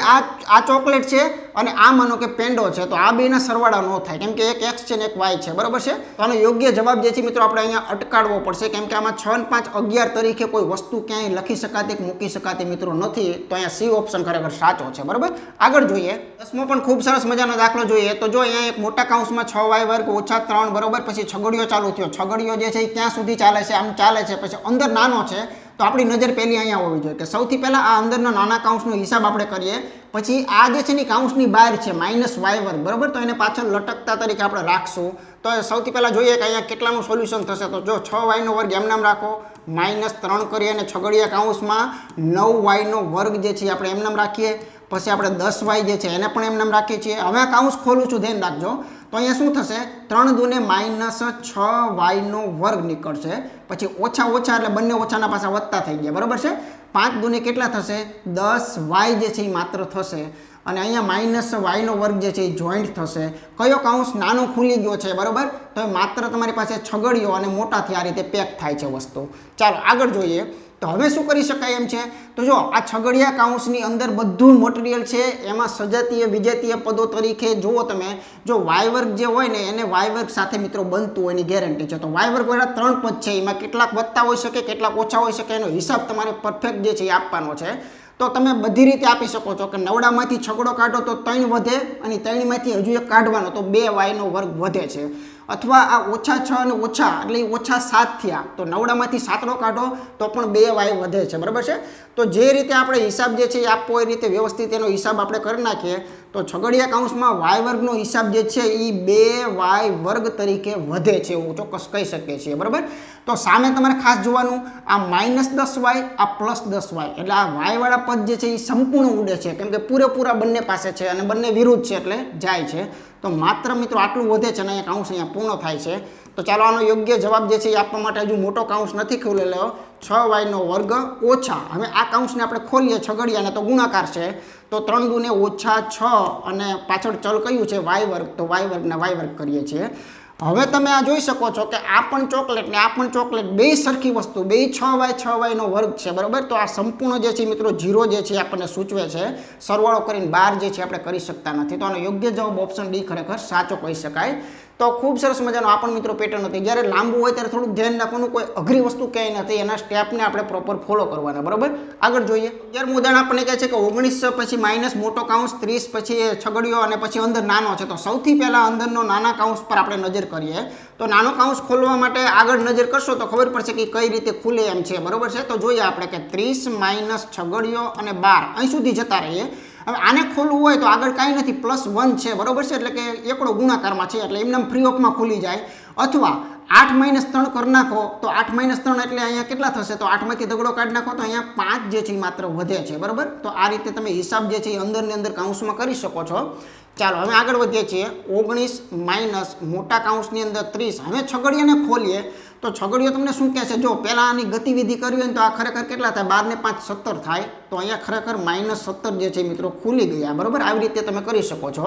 આ ચોકલેટ છે અને આ માનો કે પેંડો છે, તો આ બેના સરવાળા ન થાય કેમ કે એક x છે ને એક y છે બરાબર છે. તો આનો યોગ્ય જવાબ જે છે મિત્રો આપણે અહીંયા અટકાડવો પડશે કેમ કે આમાં 6 ને 5 11 તરીકે કોઈ વસ્તુ ક્યાંય લખી શકાતી મૂકી શકાતી મિત્રો નથી. તો અહીંયા સી ઓપ્શન ખરેખર સાચો છે બરાબર. આગળ જોઈએ 10મો પણ ખૂબ સરસ મજાનો દાખલો જોઈએ. તો જો અહીંયા એક મોટા કાઉન્સમાં 6y વર્ગ ઓછા 3 બરોબર, પછી છગડીયો ચાલુ થયો. છગડીયો જે છે એ ક્યાં સુધી ચાલે છે, આમ ચાલે છે, પછી અંદર નાનો છે. તો આપણી નજર પહેલી અહીંયા હોવી જોઈએ કે સૌથી પહેલા આ અંદરના નાના કાઉન્સનો હિસાબ આપણે કરીએ, પછી આ જે છે ને કાઉન્સની બહાર છે -y વર્ગ બરાબર, તો એને પાછળ લટકતા તરીકે આપણે રાખશું. તો સૌથી પહેલા જોઈએ કે અહીંયા કેટલાનું સોલ્યુશન થશે. તો જો 6y નો વર્ગ એમ નામ રાખો, -3 કરીએ અને છગડીયા કાઉન્સમાં 9y નો વર્ગ જે છે આપણે એમ નામ રાખીએ, પછી આપણે 10y જે છે એને પણ એમ નામ રાખીએ છીએ. હવે આ કાઉન્સ ખોલું છું, ધ્યાન રાખજો. તો અહીંયા શું થશે, 3 દૂને -6y નો વર્ગ નીકળશે, પછી ઓછા ઓછા એટલે બંને ઓછાના પાછા વત્તા થઈ ગયા બરાબર છે. 5 દૂને કેટલા થશે, 10y જે છે એ માત્ર થશે અને અહીંયા -y નો વર્ગ જે છે એ જોઈન્ટ થશે. કયો કાઉન્સ નાનો ખુલી ગયો છે બરાબર, તો માત્ર તમારી પાસે છગડીયો અને મોટાથી આ રીતે પેક થાય છે વસ્તુ. ચાલો આગળ જોઈએ. તો હવે શું કરી શકાય એમ છે, તો જો આ છગડિયા કાઉન્સની અંદર બધું મટીરિયલ છે, એમાં સજાતીય વિજાતીય પદો તરીકે જુઓ તમે, જો y વર્ગ જે હોય ને એને y વર્ગ સાથે મિત્રો બનતું હોય એની ગેરંટી છે. તો y વર્ગ વાળા 3 પદ છે, એમાં કેટલાક વત્તા હોઈ શકે કેટલાક ઓછા હોઈ શકે, એનો હિસાબ તમારે પરફેક્ટ જે છે એ આપવાનો છે. તો તમે બધી રીતે આપી શકો છો કે નવડામાંથી છગડો કાઢો તો 3 વધે અને 3માંથી હજુ એક કાઢવાનો તો 2y નો વર્ગ વધે છે, અથવા આ ઓછા 6 અને ઓછા એટલે ઓછા 7 થયા તો નવડામાંથી 7નો કાઢો તો પણ 2y વધે છે બરાબર છે. તો જે રીતે આપણે હિસાબ જે છે એ આપવો એ રીતે વ્યવસ્થિત એનો હિસાબ આપણે કરી નાખીએ તો છગડીયા કાઉન્સમાં y વર્ગનો હિસાબ જે છે એ 2y વર્ગ તરીકે વધે છે એવું ચોક્કસ કહી શકીએ છીએ બરાબર. તો સામે તમારે ખાસ જોવાનું આ -10y આ +10y એટલે આ y વાળા પદ જે છે એ સંપૂર્ણ ઉડે છે કેમ કે પૂરેપૂરા બંને પાસે છે અને બંને વિરુદ્ધ છે એટલે જાય છે. તો માત્ર મિત્રો આટલું વધે છે અને અહીંયા કાઉન્સ અહીંયા પૂર્ણ થાય છે. તો ચાલો આનો યોગ્ય જવાબ જે છે એ આપવા માટે હજુ મોટો કાઉન્સ નથી ખોલેલો, 6y નો વર્ગ ઓછા. હવે આ કાઉન્સને આપણે ખોલીએ છગડીયાને તો ગુણાકાર છે, તો 3 દૂને -6 અને પાછળ ચલ કયું છે y વર્ગ, તો y વર્ગને y વર્ગ કરીએ છીએ. હવે તમે આ જોઈ શકો છો કે આ પણ ચોકલેટ ને આ પણ ચોકલેટ બે સરખી વસ્તુ, બે 6y નો વર્ગ છે બરાબર. તો આ સંપૂર્ણ જે છે મિત્રો 0 જે છે આપણને સૂચવે છે, સરવાળો કરીને 12 જે છે આપણે કરી શકતા નથી. તો આનો યોગ્ય જવાબ ઓપ્શન ડી ખરેખર સાચો કહી શકાય. તો ખૂબ સરસ મજાનો આ પણ મિત્રો પેટર્ન હતી. જ્યારે લાંબુ હોય ત્યારે થોડુંક ધ્યાન રાખવાનું, કોઈ અઘરી વસ્તુ ક્યાંય નથી, એના સ્ટેપને આપણે પ્રોપર ફોલો કરવાના બરાબર. આગળ જોઈએ. 11મું ઉદાહરણ આપણને કહે છે કે 19 પછી માઇનસ મોટો કાઉન્સ 30 પછી છગડીયો અને પછી અંદર નાનો છે. તો સૌથી પહેલા અંદરનો નાના કાઉન્સ પર આપણે નજર કરીએ. તો નાનો કાઉન્સ ખોલવા માટે આગળ નજર કરશો તો ખબર પડશે કે કઈ રીતે ખુલે એમ છે બરાબર છે. તો જોઈએ આપણે કે 30 માઇનસ છગડીયો અને 12 અહીં સુધી જતા રહીએ. હવે આને ખોલવું હોય તો આગળ કાંઈ નથી, +1 છે બરાબર છે, એટલે કે એકડો ગુણાકારમાં છે એટલે એમને ફ્રી ઓફમાં ખુલી જાય. અથવા 8 - 3 કરી નાખો તો 8 - 3 એટલે અહીંયા કેટલા થશે, તો 8માંથી દગડો કાઢી નાખો તો અહીંયા 5 જે છે એ માત્ર વધે છે બરાબર. તો આ રીતે તમે હિસાબ જે છે એ અંદરની અંદર કાઉન્સમાં કરી શકો છો. ચાલો હવે આગળ વધીએ છીએ. 19 માઇનસ મોટા કાઉન્સની અંદર 30. હવે છગડીયાને ખોલીએ તો છગડીયો તમને શું કહે છે, જો પહેલાં આની ગતિવિધિ કરવી હોય તો આ ખરેખર કેટલા થાય, 12 ને 5 17 થાય. તો અહીંયા ખરેખર -17 જે છે મિત્રો ખુલી ગયા બરાબર. આવી રીતે તમે કરી શકો છો.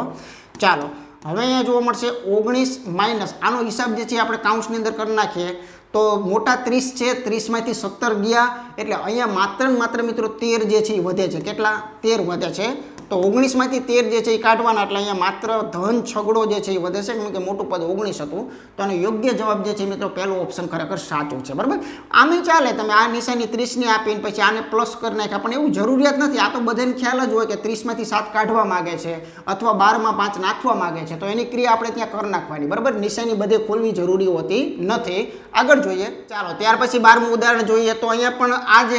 ચાલો હવે અહીંયા જોવા મળશે 19 માઇનસ આનો હિસાબ જે છે આપણે કાઉન્સની અંદર કરી નાખીએ તો મોટા 30 છે, 30માંથી 17 ગયા એટલે અહીંયા માત્ર ને માત્ર મિત્રો 13 જે છે એ વધે છે. કેટલા, 13 વધે છે. તો 19 માંથી 13 જે છે એ કાઢવાના, એટલે અહીંયા માત્ર ધન છગડો જે છે એ વધે છે, કેમ કે મોટું પદ 19 હતું. તો આનો યોગ્ય જવાબ જે છે મિત્રો પહેલો ઓપ્શન ખરેખર સાચું છે. બરાબર, આમે ચાલે તમે આ નિશાની 30 ની આપીને પછી આને પ્લસ કરી નાખ્યા, પણ એવું જરૂરિયાત નથી. આ તો બધાને ખ્યાલ જ હોય કે 30 માંથી 7 કાઢવા માંગે છે અથવા 12 માં 5 નાખવા માંગે છે, તો એની ક્રિયા આપણે ત્યાં કરી નાખવાની. બરાબર, નિશાની બધે ખોલવી જરૂરી હોતી નથી. આગળ જોઈએ ચાલો. ત્યાર પછી 12મું ઉદાહરણ જોઈએ. તો અહીંયા પણ આ જે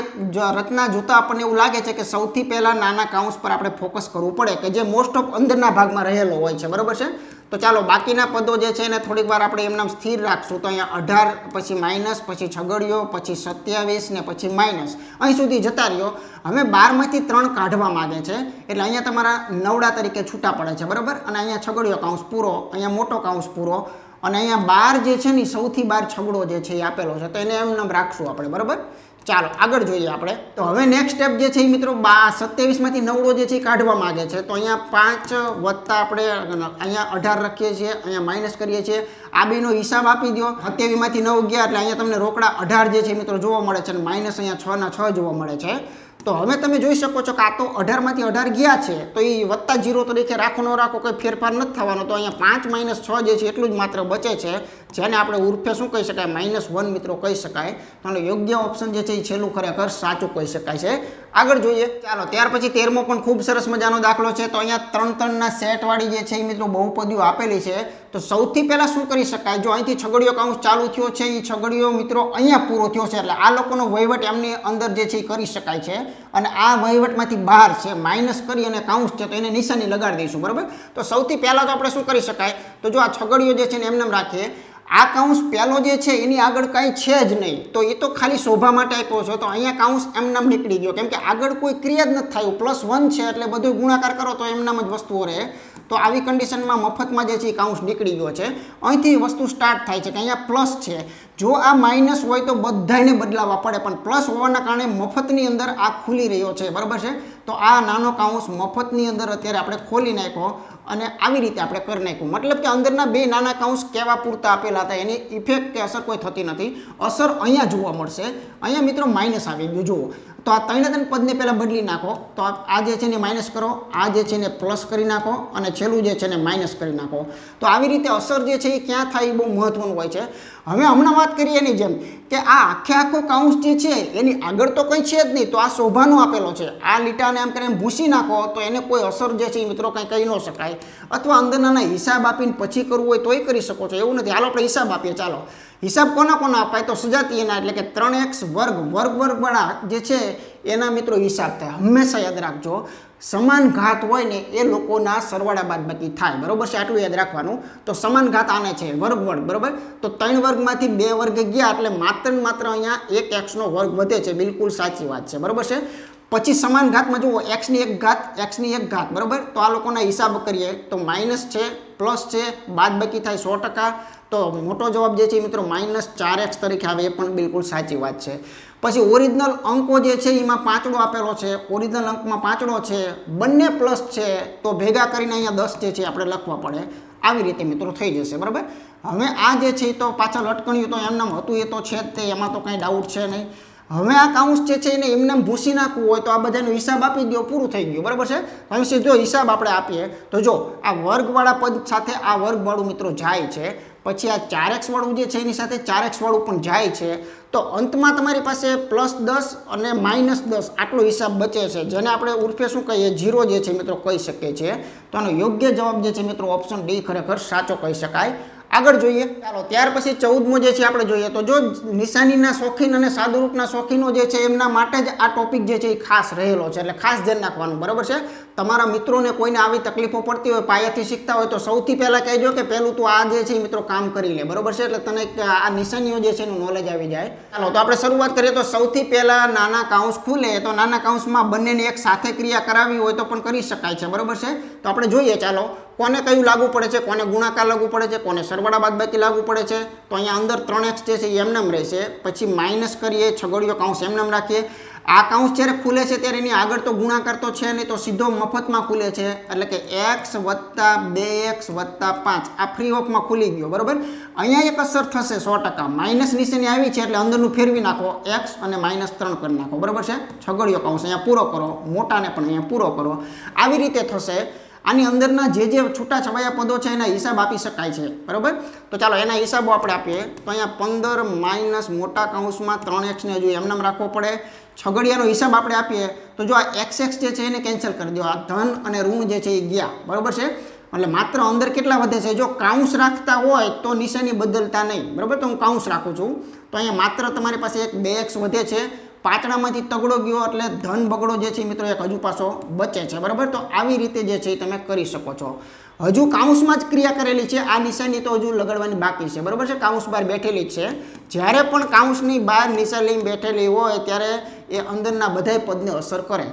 રચના જોતા આપણને એવું લાગે છે કે સૌથી પહેલા નાના કાઉન્સ પર આપણે ફોકસ કરવું પડે, કે જે મોસ્ટ ઓફ અંદરના ભાગમાં રહેલો હોય છે. બરાબર છે, તો ચાલો બાકીના પદો જે છે એને થોડીક વાર આપણે એમનામ સ્થિર રાખશું. તો અહીંયા 18 પછી માઇનસ પછી છગડીયો પછી 27 ને પછી માઇનસ અહીં સુધી જતા રહ્યો. હવે 12 માંથી 3 કાઢવા માંગે છે, એટલે અહીંયા તમારા નવડા તરીકે છૂટા પડે છે. બરાબર, અને અહીંયા છગડીયો કાઉન્સ પૂરો, અહીંયા મોટો કાઉન્સ પૂરો, અને અહીંયા 12 જે છે ને સૌથી 12 છગડો જે છે એ આપેલો છે, તો એને એમ રાખશું આપણે. બરાબર, ચાલો આગળ જોઈએ આપણે. તો હવે નેક્સ્ટ સ્ટેપ જે છે એ મિત્રો 27 માંથી નવડો જે છે એ કાઢવા માંગે છે. તો અહીંયા 5 વત્તા આપણે અહીંયા 18 રાખીએ છીએ, અહીંયા માઇનસ કરીએ છીએ. આ બેનો હિસાબ આપી દો. 27 માંથી 9 ગયા એટલે અહીંયા તમને રોકડા 18 જે છે મિત્રો જોવા મળે છે, અને માઇનસ અહીંયા 6 ના 6 જોવા મળે છે. તો હવે તમે જોઈ શકો છો કે આ તો 18 માંથી 18 ગયા છે, તો એ વત્તા 0 તરીકે રાખો ન રાખો કોઈ ફેરફાર નથી થવાનો. તો અહીંયા 5 માઇનસ 6 જે છે એટલું જ માત્ર બચે છે, જેને આપણે ઉર્ફે શું કહી શકાય, -1 મિત્રો કહી શકાય. તો યોગ્ય ઓપ્શન જે છે એ છેલ્લું ખરેખર સાચું કહી શકાય છે. આગળ જોઈએ ચાલો. ત્યાર પછી 13મો પણ ખૂબ સરસ મજાનો દાખલો છે. તો અહીંયા 3 ના સેટ વાળી જે છે એ મિત્રો બહુપદીઓ આપેલી છે. તો સૌથી પહેલા શું કરી શકાય, જો અહીંથી છગડીયો કાઉન્સ ચાલુ થયો છે, એ છગડીયો મિત્રો અહીંયા પૂરો થયો છે, એટલે આ લોકોનો વહીવટ એમની અંદર જે છે એ કરી શકાય છે. અને આ વહીવટમાંથી બહાર છે, માઇનસ કરી અને કાઉન્સ છે, તો એને નિશાની લગાડી દઈશું. બરાબર, તો સૌથી પહેલા તો આપણે શું કરી શકાય, તો જો આ છગડીયો જે છે ને એમને રાખીએ. આ કાઉન્સ પહેલો જે છે એની આગળ કાંઈ છે જ નહીં, તો એ તો ખાલી શોભા માટે આપ્યો છે. તો અહીંયા કાઉન્સ એમનામ નીકળી ગયો, કેમ કે આગળ કોઈ ક્રિયા જ નથી થયું. +1 છે એટલે બધું ગુણાકાર કરો તો એમનામ જ વસ્તુઓ રહે. તો આવી કન્ડિશનમાં મફતમાં જે છે એ કાઉન્સ નીકળી ગયો છે. અહીંથી વસ્તુ સ્ટાર્ટ થાય છે કે અહીંયા પ્લસ છે. જો આ માઇનસ હોય તો બધાને બદલાવવા પડે, પણ પ્લસ હોવાના કારણે મફતની અંદર આ ખુલી રહ્યો છે. બરાબર છે, તો આ નાનો કાઉન્સ મફતની અંદર અત્યારે આપણે ખોલી નાખ્યો, અને આવી રીતે આપણે કરી નાખ્યું. મતલબ કે અંદરના બે નાના કાઉન્સ કેવા પૂરતા આપેલા હતા, એની ઇફેક્ટ કે અસર કોઈ થતી નથી. અસર અહીંયા જોવા મળશે. અહીંયા મિત્રો માઇનસ આવી ગયું. જુઓ, તો આ 3 પદને પહેલાં બદલી નાખો. તો આ જે છે ને માઇનસ કરો, આ જે છે ને પ્લસ કરી નાખો, અને છેલ્લું જે છે ને માઇનસ કરી નાખો. તો આવી રીતે અસર જે છે એ ક્યાં થાય એ બહુ મહત્વનું હોય છે. હવે હમણાં વાત કરીએ એની જેમ કે આ આખો કાઉન્સ જે છે એની આગળ તો કંઈ છે જ નહીં, તો આ શોભાનો આપેલો છે. આ લીટાને આમ કરીને ભૂસી નાખો તો એને કોઈ અસર જે છે એ મિત્રો કંઈ કહી ન શકાય. અથવા અંદરના હિસાબ આપીને પછી કરવું હોય તોય કરી શકો છો, એવું નથી. હાલો આપણે હિસાબ આપીએ. ચાલો, હિસાબ કોના અપાય, તો સજાતીયના, એટલે કે 3x વર્ગવાળા જે છે એના મિત્રો હિસાબ થાય. હંમેશા યાદ રાખજો, સમાન ઘાત હોય ને એ લોકોના સરવાળા બાદબાકી થાય. બરોબર છે, આટલું યાદ રાખવાનું. તો સમાન ઘાત આને છે વર્ગ. બરોબર, તો 3 વર્ગમાંથી 2 વર્ગ ગયા, એટલે માત્ર અહીંયા 1x નો વર્ગ વધે છે. બિલકુલ સાચી વાત છે. બરોબર છે. પછી સમાન ઘાતમાં જુઓ, x ની એક ઘાત. બરોબર, તો આ લોકોના હિસાબ કરીએ તો માઇનસ છે, પ્લસ છે, બાદબાકી થાય 100%. તો મોટો જવાબ જે છે મિત્રો -4x તરીકે આવે, એ પણ બિલકુલ સાચી વાત છે. પછી ઓરિજિનલ અંકો જે છે એમાં પાંચડો આપેલો છે. ઓરિજિનલ અંકમાં પાંચડો છે, બંને પ્લસ છે, તો ભેગા કરીને અહીંયા 10 જે છે આપણે લખવા પડે. આવી રીતે મિત્રો થઈ જશે. બરાબર, હવે આ જે છે તો પાછળ અટકણ્યું તો એમનામ હતું, એ તો છે જ તે, એમાં તો કંઈ ડાઉટ છે નહીં. હવે આ કાઉન્સ જે છે એને એમને ભૂસી નાખવું હોય તો આ બધાનો હિસાબ આપી દો, પૂરું થઈ ગયું. બરાબર છે. હવે સીધો હિસાબ આપણે આપીએ તો જો આ વર્ગવાળા પદ સાથે આ વર્ગવાળું મિત્રો જાય છે, પછી આ 4x વાળું જે છે એની સાથે 4x વાળું પણ જાય છે. તો અંતમાં તમારી પાસે +10 અને -10 આટલો હિસાબ બચે છે, જેને આપણે ઉર્ફે શું કહીએ, 0 જે છે મિત્રો કહી શકીએ છીએ. તો આનો યોગ્ય જવાબ જે છે મિત્રો ઓપ્શન ડી ખરેખર સાચો કહી શકાય. આગળ જોઈએ ચાલો. ત્યાર પછી 14મો જે છે આપણે જોઈએ તો જો નિશાનીના શોખીન અને સાદુરૂપના શોખીનો જે છે એમના માટે જ આ ટોપિક જે છે એ ખાસ રહેલો છે, એટલે ખાસ ધ્યાન રાખવાનું. બરાબર છે. તમારા મિત્રોને કોઈને આવી તકલીફો પડતી હોય, પાયાથી શીખતા હોય, તો સૌથી પહેલાં કહેજો કે પહેલું તું આ જે છે મિત્રો કામ કરી લે. બરાબર છે, એટલે તને આ નિશાનીઓ જે છે એનું નોલેજ આવી જાય. ચાલો, તો આપણે શરૂઆત કરીએ. તો સૌથી પહેલાં નાના કાઉન્સ ખુલે, તો નાના કાઉન્સમાં બંનેની એક સાથે ક્રિયા કરાવી હોય તો પણ કરી શકાય છે. બરાબર છે, તો આપણે જોઈએ ચાલો કોને કયું લાગુ પડે છે, કોને ગુણાકાર લાગુ પડે છે, કોને સરવાળા બાદબાકી લાગુ પડે છે તો અહીંયા અંદર 3x જે છે એ એમનેમ રહેશે, પછી માઇનસ કરીએ, છગડીયો કૌંસ એમનેમ રાખીએ, આ કૌંસ જ્યારે ખુલે છે ત્યારે એની આગળ તો ગુણાકાર તો છે નહીં, તો સીધો મફતમાં ખુલે છે, એટલે કે x વત્તા 2x વત્તા 5 આ ફ્રી ઓફમાં ખુલી ગયો, બરાબર. અહીંયા એક અસર થશે 100%, માઇનસ નિશાની આવી છે એટલે અંદરનું ફેરવી નાખો, x અને -3 કરી નાખો, બરાબર છે. છગડીયો કૌંસ અહીંયા પૂરો કરો, મોટાને પણ અહીંયા પૂરો કરો, આવી રીતે થશે. આની અંદરના જે છૂટા છવાયા પદો છે એના હિસાબ આપી શકાય છે, બરાબર. તો ચાલો એના હિસાબો આપણે આપીએ. તો અહીંયા 15 માઇનસ મોટા કૌંસમાં 3x ને હજુ એમનેમ રાખવો પડે. છગડિયાનો હિસાબ આપણે આપીએ તો જો આ xx જે છે એને કેન્સલ કરી દો, આ ધન અને ઋણ જે છે એ ગયા, બરાબર છે. એટલે માત્ર અંદર કેટલા વધે છે, જો કાઉન્સ રાખતા હોય તો નિશાની બદલતા નહીં, બરાબર. તો હું કાઉન્સ રાખું છું તો અહીંયા માત્ર તમારી પાસે એક 2x વધે છે, પાંચડામાંથી તગડો ગયો એટલે ધન બગડો જે છે મિત્રો એક હજુ પાછો બચે છે, બરાબર. તો આવી રીતે જે છે તમે કરી શકો છો. હજુ કાઉન્સમાં જ ક્રિયા કરેલી છે, આ નિશાની તો હજુ લગાડવાની બાકી છે, બરાબર છે. કાઉન્સ બહાર બેઠેલી જ છે. જ્યારે પણ કાઉન્સની બહાર નિશાની બેઠેલી હોય ત્યારે એ અંદરના બધાય પદને અસર કરે.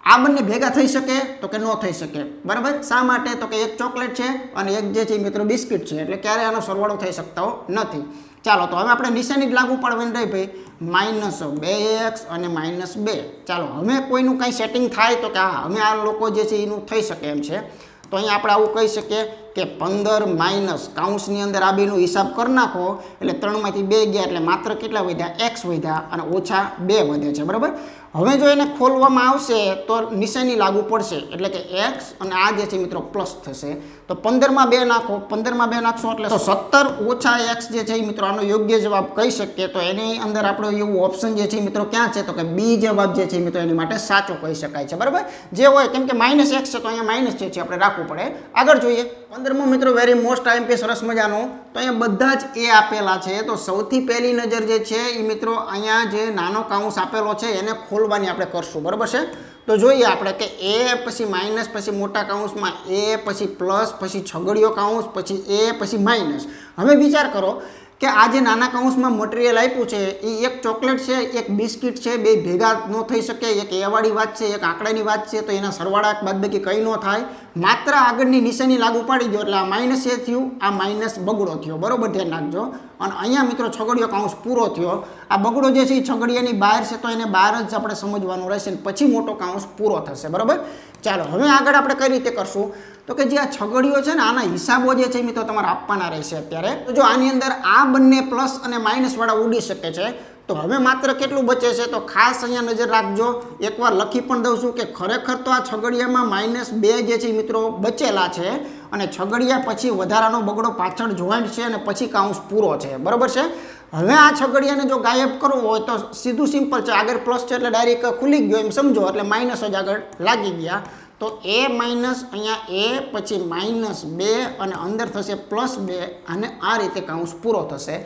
આ બંને ભેગા થઈ શકે તો કે ન થઈ શકે, બરાબર. શા માટે, તો કે એક ચોકલેટ છે અને એક જે છે મિત્રો બિસ્કિટ છે, એટલે ક્યારે આનો સરવાળો થઈ શકતો નથી. ચાલો તો હવે આપણે નિશાની જ લાગુ પાડવાની રહી ભાઈ, -2x અને -2. ચાલો હવે કોઈનું કંઈ સેટિંગ થાય તો કે હા હવે આ લોકો જે છે એનું થઈ શકે એમ છે. તો અહીંયા આપણે આવું કહી શકીએ કે 15 માઇનસ કાઉન્સની અંદર આ બેનો હિસાબ કરી નાખો એટલે 3માંથી 2 ગયા એટલે માત્ર કેટલા વધ્યા, x વધ્યા અને ઓછા 2 વધે છે, બરાબર. હવે જો એને ખોલવામાં આવશે તો નિશાની લાગુ પડશે એટલે કે x અને આ જે છે મિત્રો પ્લસ થશે. તો 15માં 2 નાખો, 15માં 2 નાખશો એટલે 17 ઓછા x જે છે મિત્રો આનો યોગ્ય જવાબ કહી શકીએ. તો એની અંદર આપણો એવું ઓપ્શન જે છે મિત્રો ક્યાં છે, તો કે બી જવાબ જે છે મિત્રો એની માટે સાચો કહી શકાય છે, બરાબર. જે હોય કેમ કે -x છે તો અહીંયા માઇનસ જે છે આપણે રાખવું પડે. આગળ જોઈએ 15મો મિત્રો વેરી મોસ્ટ આઈએમપી સરસ મજાનો. તો અહીંયા બધા જ એ આપેલા છે. તો સૌથી પહેલી નજર જે છે એ મિત્રો અહીંયા જે નાનો કાઉન્સ આપેલો છે એને ખોલવાની આપણે કરશું, બરાબર છે. તો જોઈએ આપણે કે a પછી માઇનસ પછી મોટા કાઉન્સમાં a પછી પ્લસ પછી છગડીયો કાઉન્સ પછી a પછી માઇનસ. હવે વિચાર કરો કે આ જે નાના કાઉન્સમાં મટીરિયલ આપ્યું છે એ એક ચોકલેટ છે એક બિસ્કિટ છે, બે ભેગા ન થઈ શકે, એક એ વાળી વાત છે એક આંકડાની વાત છે, તો એના સરવાળા બાદબાકી કંઈ ન થાય, માત્ર આગળની નિશાની લાગુ પાડી દો એટલે આ માઇનસ એ થયું, આ માઇનસ બગડો થયો, બરોબર ધ્યાન રાખજો. અને અહીંયા મિત્રો છગડીયો કાઉન્સ પૂરો થયો, આ બગડો જે છે એ છગડીયાની બહાર છે તો એને બહાર જ આપણે સમજવાનું રહેશે, પછી મોટો કાઉન્સ પૂરો થશે, બરાબર. ચાલો હવે આગળ આપણે કઈ રીતે કરશું, તો કે જે આ છગડીયો છે ને આના હિસાબો જે છે મિત્રો તમારે આપવાના રહેશે અત્યારે. તો જો આની અંદર આ બંને પ્લસ અને માઇનસ વાળા ઉડી શકે છે, તો હવે માત્ર કેટલું બચે છે, તો ખાસ અહીંયા નજર રાખજો. એકવાર લખી પણ દઉં છું કે ખરેખર તો આ છગડીયામાં -2 જે છે મિત્રો બચેલા છે અને છગડીયા પછી વધારાનો બગડો પાછળ જોઈન્ટ છે અને પછી કાઉન્સ પૂરો છે, બરોબર છે. હવે આ છગડીયાને જો ગાયબ કરવો હોય તો સીધું સિમ્પલ છે, આગળ પ્લસ છે એટલે ડાયરેક્ટ ખુલી ગયો એમ સમજો, એટલે માઇનસ જ આગળ લાગી ગયા. તો a માઇનસ અહીંયા a પછી -2 અને અંદર થશે +2 અને આ રીતે કાઉન્સ પૂરો થશે.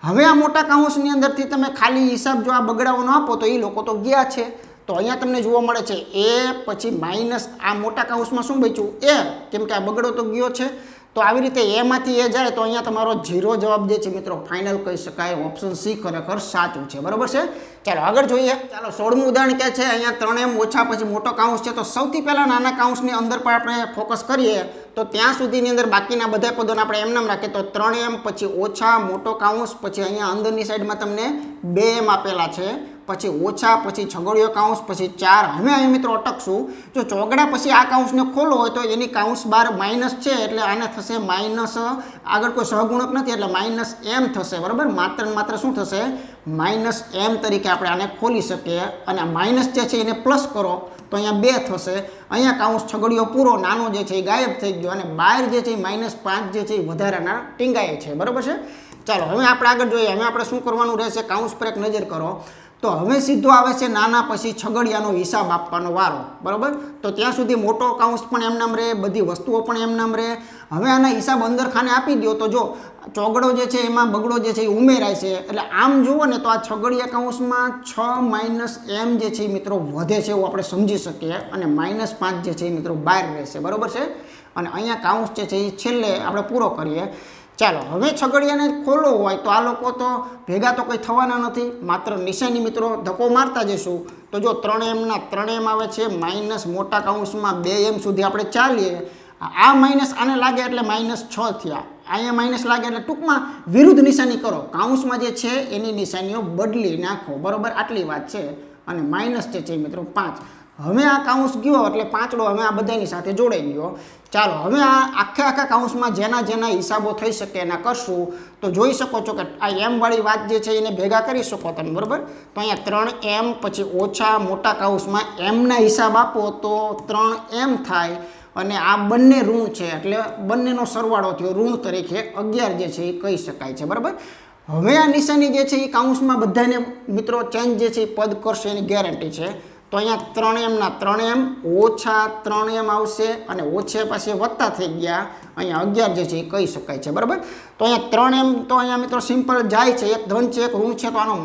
હવે આ મોટા કાઉન્સની અંદરથી તમે ખાલી હિસાબ જો આ બગડાવાનો આપો તો એ લોકો તો ગયા છે, તો અહીંયા તમને જોવા મળે છે a પછી માઇનસ આ મોટા કાઉન્સમાં શું બચ્યું a, કેમ કે આ બગડો તો ગયો છે. તો આવી રીતે એમાંથી એ જાય તો અહીંયા તમારો 0 જવાબ જે છે મિત્રો ફાઇનલ કહી શકાય, ઓપ્શન સી ખરેખર સાચું છે, બરાબર છે. ચાલો આગળ જોઈએ. ચાલો 16મું ઉદાહરણ કે છે અહીંયા 3m ઓછા પછી મોટો કાઉન્સ છે, તો સૌથી પહેલા નાના કાઉન્સની અંદર પણ આપણે ફોકસ કરીએ તો ત્યાં સુધીની અંદર બાકીના બધા પદોને આપણે એમ નામ રાખીએ તો 3m પછી ઓછા મોટો કાઉન્સ પછી અહીંયા અંદરની સાઈડમાં તમને 2m આપેલા છે, પછી ઓછા પછી છગડીયો કાઉન્સ પછી 4. હવે અહીં મિત્રો અટકશું, જો ચોગડા પછી આ કાઉન્સને ખોલો હોય તો એની કાઉન્સ બાર માઇનસ છે એટલે આને થશે માઇનસ, આગળ કોઈ સહગુણક નથી એટલે -m થશે, બરાબર. માત્ર શું થશે, -m તરીકે આપણે આને ખોલી શકીએ અને માઇનસ જે છે એને પ્લસ કરો તો અહીંયા 2 થશે. અહીંયા કાઉન્સ છગડીયો પૂરો નાનો જે છે એ ગાયબ થઈ ગયો અને બહાર જે છે -5 જે છે એ વધારાના ટીંગાય છે, બરાબર છે. ચાલો હવે આપણે આગળ જોઈએ. હવે આપણે શું કરવાનું રહેશે, કાઉન્સ પર એક નજર કરો. તો હવે સીધો આવે છે નાના પછી છગડિયાનો હિસાબ આપવાનો વારો, બરાબર. તો ત્યાં સુધી મોટો કાઉન્સ પણ એમનામ રહે, બધી વસ્તુઓ પણ એમનામ રહે. હવે આના હિસાબ અંદર ખાને આપી દો તો જો ચોગડો જે છે એમાં બગડો જે છે એ ઉમેરાય છે, એટલે આમ જુઓ ને તો આ છગડિયા કાઉન્સમાં 6 m જે છે એ મિત્રો વધે છે એવું આપણે સમજી શકીએ અને -5 જે છે એ મિત્રો બહાર રહેશે, બરાબર છે. અને અહીંયા કાઉન્સ જે છે એ છેલ્લે આપણે પૂરો કરીએ. ચાલો હવે છગડિયાને ખોલવો હોય તો આ લોકો તો ભેગા તો કંઈ થવાના નથી, માત્ર નિશાની મિત્રો ધક્કો મારતા જઈશું. તો જો 3m ના 3m આવે છે, માઇનસ મોટા કાઉન્સમાં 2m સુધી આપણે ચાલીએ, આ માઇનસ આને લાગે એટલે -6 થયા, અહીંયા માઇનસ લાગે એટલે ટૂંકમાં વિરુદ્ધ નિશાની કરો, કાઉન્સમાં જે છે એની નિશાનીઓ બદલી નાખો, બરોબર, આટલી વાત છે. અને માઇનસ જે છે મિત્રો 5. હવે આ કાઉન્સ ગયો એટલે પાંચડો હવે આ બધાની સાથે જોડાઈ ગયો. ચાલો હવે આ આખા કાઉન્સમાં જેના હિસાબો થઈ શકે એના કરશું. તો જોઈ શકો છો કે આ એમ વાળી વાત જે છે એને ભેગા કરી શકો તમે, બરોબર. તો અહીંયા 3m પછી ઓછા મોટા કાઉન્સમાં એમના હિસાબ આપો તો 3m થાય. અને આ બંને ઋણ છે એટલે બંનેનો સરવાળો થયો, ઋણ તરીકે 11 જે છે એ કહી શકાય છે, બરાબર. હવે આ નિશાની જે છે એ કાઉન્સમાં બધાને મિત્રો ચેન્જ જે છે એ પદ કરશે એની ગેરંટી છે. તો અહીંયા 3m ના 3m ઓછા 3m આવશે અને ઓછે પાછી વત્તા થઈ ગયા અહીંયા 11 જે છે એ કહી શકાય છે, બરાબર. તો અહીંયા 3m તો અહીંયા મિત્રો સિમ્પલ જાય છે, એક ધન છે એક ઋણ છે, તો આનો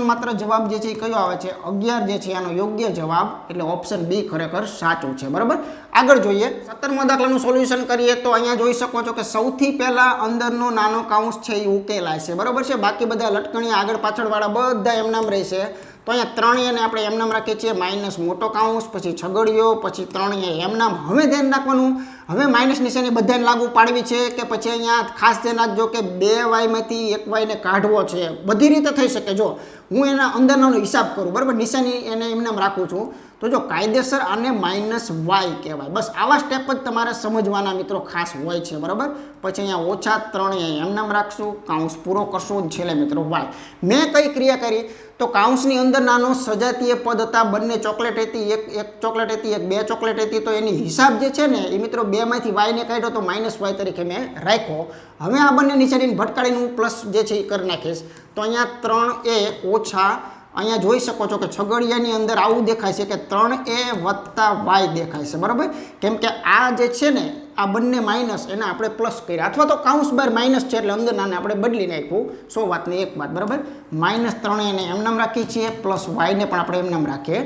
માત્ર જવાબ જે છે એ કયો આવે છે 11 જે છે આનો યોગ્ય જવાબ એટલે ઓપ્શન બી ખરેખર સાચું છે, બરાબર. આગળ જોઈએ 17મા દાખલાનું સોલ્યુશન કરીએ તો અહીંયા જોઈ શકો છો કે સૌથી પહેલા અંદરનો નાનો કાઉન્સ છે એ ઉકેલાય છે, બરાબર છે. બાકી બધા લટકણીયા આગળ પાછળ વાળા બધા એમનામ રહેશે. તો અહીંયા 3 ને આપણે એમનામ રાખીએ છીએ, માઇનસ મોટો કાઉન્સ પછી છગડીયો પછી 3 એમનામ. હવે ધ્યાન રાખવાનું, હવે માઇનસ નિશાની બધાને લાગુ પાડવી છે કે પછી અહીંયા ખાસ ધ્યાન રાખજો કે 2y માંથી 1y ને કાઢવો છે. બધી રીતે થઈ શકે. જો હું એના અંદરનો હિસાબ કરું, બરાબર, નિશાની એને એમનામ રાખું છું, તો જો કાયદેસર આને -y કહેવાય. બસ આવા સ્ટેપ જ તમારે સમજવાના મિત્રો ખાસ હોય છે, બરાબર. પછી અહીંયા ઓછા 3 એમનામ રાખશું, કાઉન્સ પૂરો કરશું, છેલ્લે મિત્રો y. મેં કઈ ક્રિયા કરી તો કાઉન્સની અંદર નાનો સજાતીય પદ હતા, બંને ચોકલેટ હતી, એક ચોકલેટ હતી, એક 2 ચોકલેટ હતી. તો એની હિસાબ જે છે ને એ મિત્રો 2 માંથી y ને કાઢ્યો તો -y તરીકે મેં રાખ્યો. હવે આ બંને નિશાનીને ભટકાડીને હું પ્લસ જે છે એ કરી નાખીશ. તો અહીંયા 3a ઓછા અહીંયા જોઈ શકો છો કે છગડિયાની અંદર આવું દેખાય છે કે 3a + y દેખાય છે, બરાબર. કેમ કે આ જે છે ને આ બંને માઇનસ એને આપણે પ્લસ કર્યા, અથવા તો કાઉન્સ બાર માઇનસ છે એટલે અંદર નાને આપણે બદલી નાખ્યું. 100 વાતની એક વાત, બરાબર. -3a ને એમનામ રાખીએ છીએ, પ્લસ y ને પણ આપણે એમનામ રાખીએ.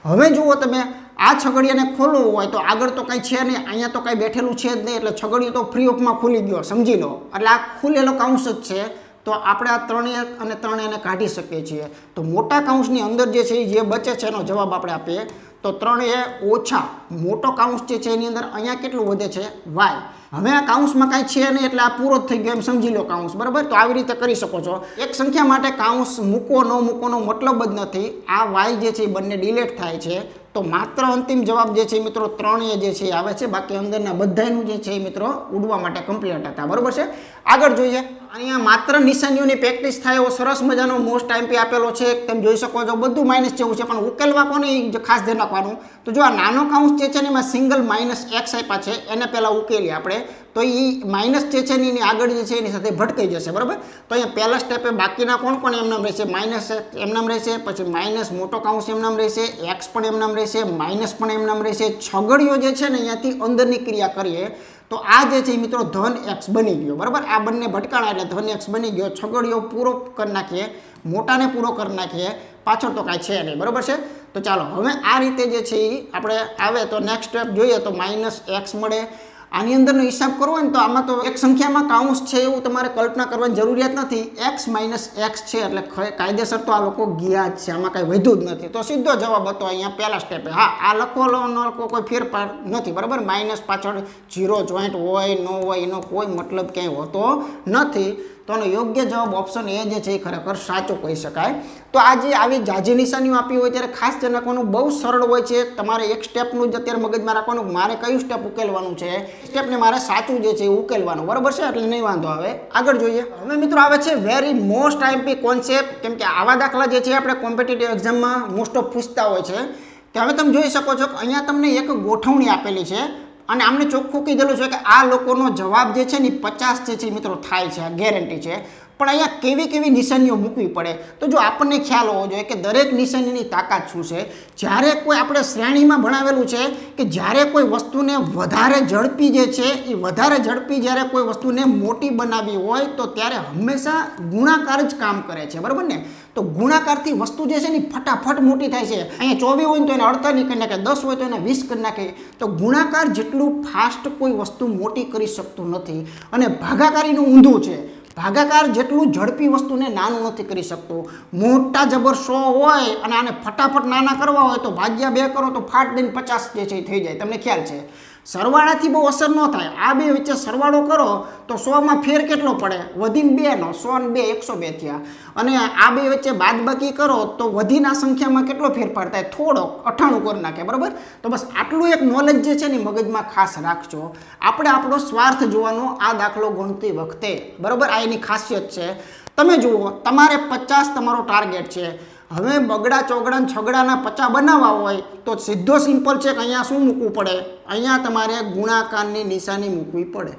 હવે જુઓ તમે આ છગડિયાને ખોલવું હોય તો આગળ તો કંઈ છે નહીં, અહીંયા તો કંઈ બેઠેલું છે જ નહીં, એટલે છગડિયું તો ફ્રી ઓફમાં ખુલી ગયો, સમજી લો. એટલે આ ખુલેલો કાઉન્સ જ છે. તો આપણે આ 3a અને 3a ને કાઢી શકીએ છીએ. તો મોટા કાઉન્સની અંદર જે છે જે બચે છે એનો જવાબ આપણે આપીએ તો 3a ઓછા મોટો કાઉન્સ જે છે એની અંદર અહીંયા કેટલું વધે છે y. હવે આ કાઉન્સમાં કાંઈ છે નહીં એટલે આ પૂરો જ થઈ ગયો એમ સમજી લો કાઉન્સ, બરાબર. તો આવી રીતે કરી શકો છો. એક સંખ્યા માટે કાઉન્સ મૂકો ન મૂકોનો મતલબ જ નથી. આ y જે છે એ બંને ડિલીટ થાય છે. તો માત્ર અંતિમ જવાબ જે છે મિત્રો 3a જે છે આવે છે, બાકી અંદરના બધાનું જે છે મિત્રો ઉડવા માટે કમ્પ્લીટ હતા, બરાબર છે. આગળ જોઈએ, અહીંયા માત્ર નિશાનીઓની પ્રેક્ટિસ થાય એવો સરસ મજાનો મોસ્ટ આઈએમપી આપેલો છે, તમે જોઈ શકો છો. બધું માઇનસ જેવું છે પણ ઉકેલવા કોને એ ખાસ ધ્યાન રાખવાનું. તો જો આ નાનો કાઉન્સ જે છે ને એમાં સિંગલ -x આપ્યા છે, એને પહેલા ઉકેલી આપણે. તો એ માઇનસ જે છે ને એની આગળ જે છે એની સાથે ભટકાઈ જશે, બરાબર. તો અહીંયા પહેલા સ્ટેપે બાકીના કોણ એમનામ રહેશે, -x એમનામ રહેશે, પછી માઇનસ મોટો કાઉન્સ એમનામ રહેશે, x પણ એમનામ રહેશે, માઇનસ પણ એમનામ રહેશે. છગડીયો જે છે ને અહીંયાથી અંદરની ક્રિયા કરીએ તો આ જે છે મિત્રો ધન x બની ગયો, બરાબર. આ બંને ભટકાણા એટલે ધન x બની ગયો. છગડીયો પૂરો કરી નાખીએ, મોટાને પૂરો કરી નાખીએ, પાછળ તો કાંઈ છે નહીં, બરાબર છે. તો ચાલો હવે આ રીતે જે છે એ આપણે આવે તો નેક્સ્ટ સ્ટેપ જોઈએ તો -x મળે. આની અંદરનો હિસાબ કરવો હોય ને તો આમાં તો એક સંખ્યામાં કાઉન્સ છે એવું તમારે કલ્પના કરવાની જરૂરિયાત નથી. x - x છે એટલે કાયદેસર તો આ લોકો ગયા જ છે, આમાં કાંઈ વધ્યું જ નથી. તો સીધો જવાબ હતો અહીંયા પહેલા સ્ટેપે. હા, આ લખો ન લખો કોઈ ફેરફાર નથી, બરાબર. માઇનસ પાછળ 0 જોઈન્ટ હોય ન હોય એનો કોઈ મતલબ ક્યાંય હોતો નથી. તો આનો યોગ્ય જવાબ ઓપ્શન એ જે છે એ ખરેખર સાચું કહી શકાય. તો આ જે આવી જાજી નિશાનીઓ આપી હોય ત્યારે ખાસ ધ્યાન રાખવાનું, બહુ સરળ હોય છે. તમારે એક સ્ટેપનું જ અત્યારે મગજમાં રાખવાનું, મારે કયું સ્ટેપ ઉકેલવાનું છે, સ્ટેપને મારે સાચું જે છે એ ઉકેલવાનું, બરાબર છે. એટલે નહીં વાંધો આવે. આગળ જોઈએ. હવે મિત્રો આવે છે વેરી મોસ્ટ આઈએમપી કોન્સેપ્ટ, કેમ કે આવા દાખલા જે છે આપણે કોમ્પિટિટિવ એક્ઝામમાં મોસ્ટ ઓફ પૂછતા હોય છે. કે હવે તમે જોઈ શકો છો કે અહીંયા તમને એક ગોઠવણી આપેલી છે અને આમને ચોખ્ખું કીધેલું છે કે આ લોકોનો જવાબ જે છે ને 50 જે છે મિત્રો થાય છે, આ ગેરંટી છે. પણ અહીંયા કેવી નિશાનીઓ મૂકવી પડે તો જો આપણને ખ્યાલ હોવો જોઈએ કે દરેક નિશાનીની તાકાત શું છે. જ્યારે કોઈ આપણે શ્રેણીમાં ભણાવેલું છે કે જ્યારે કોઈ વસ્તુને વધારે ઝડપી જે છે એ વધારે ઝડપી જ્યારે કોઈ વસ્તુને મોટી બનાવવી હોય તો ત્યારે હંમેશા ગુણાકાર જ કામ કરે છે, બરાબર ને. તો ગુણાકારથી વસ્તુ જે છે ને ફટાફટ મોટી થાય છે. અહીંયા 24 હોય તો એને 48 કરી નાખે, 10 હોય તો એને 20 કરી નાખે. તો ગુણાકાર જેટલું ફાસ્ટ કોઈ વસ્તુ મોટી કરી શકતું નથી. અને ભાગાકારીનું ઊંધું છે. ભાગાકાર જેટલું ઝડપી વસ્તુને નાનું નથી કરી શકતું. મોટા જબર 100 હોય અને આને ફટાફટ નાના કરવા હોય તો ભાગ્યા 2 કરો તો ફાટ દઈને 50 જે છે એ થઈ જાય, તમને ખ્યાલ છે. સરવાળાથી બહુ અસર ન થાય. આ બે વચ્ચે સરવાળો કરો તો 100માં ફેર કેટલો પડે? વધીને 2નો. 100 ને 2 102 થયા. અને આ બે વચ્ચે બાદબાકી કરો તો વધીને આ સંખ્યામાં કેટલો ફેરફાર થાય? થોડો 98 કરી નાખે. બરાબર. તો બસ આટલું એક નોલેજ જે છે ને મગજમાં ખાસ રાખજો. આપણે આપણો સ્વાર્થ જોવાનો આ દાખલો ગણતી વખતે. બરાબર. આ એની ખાસિયત છે. તમે જુઓ, તમારે 50 તમારો ટાર્ગેટ છે. હવે બગડા ચોગડા છગડાના 50 બનાવવા હોય તો સીધો સિમ્પલ છે કે અહીંયા શું મૂકવું પડે? અહીંયા તમારે ગુણાકારની નિશાની મૂકવી પડે.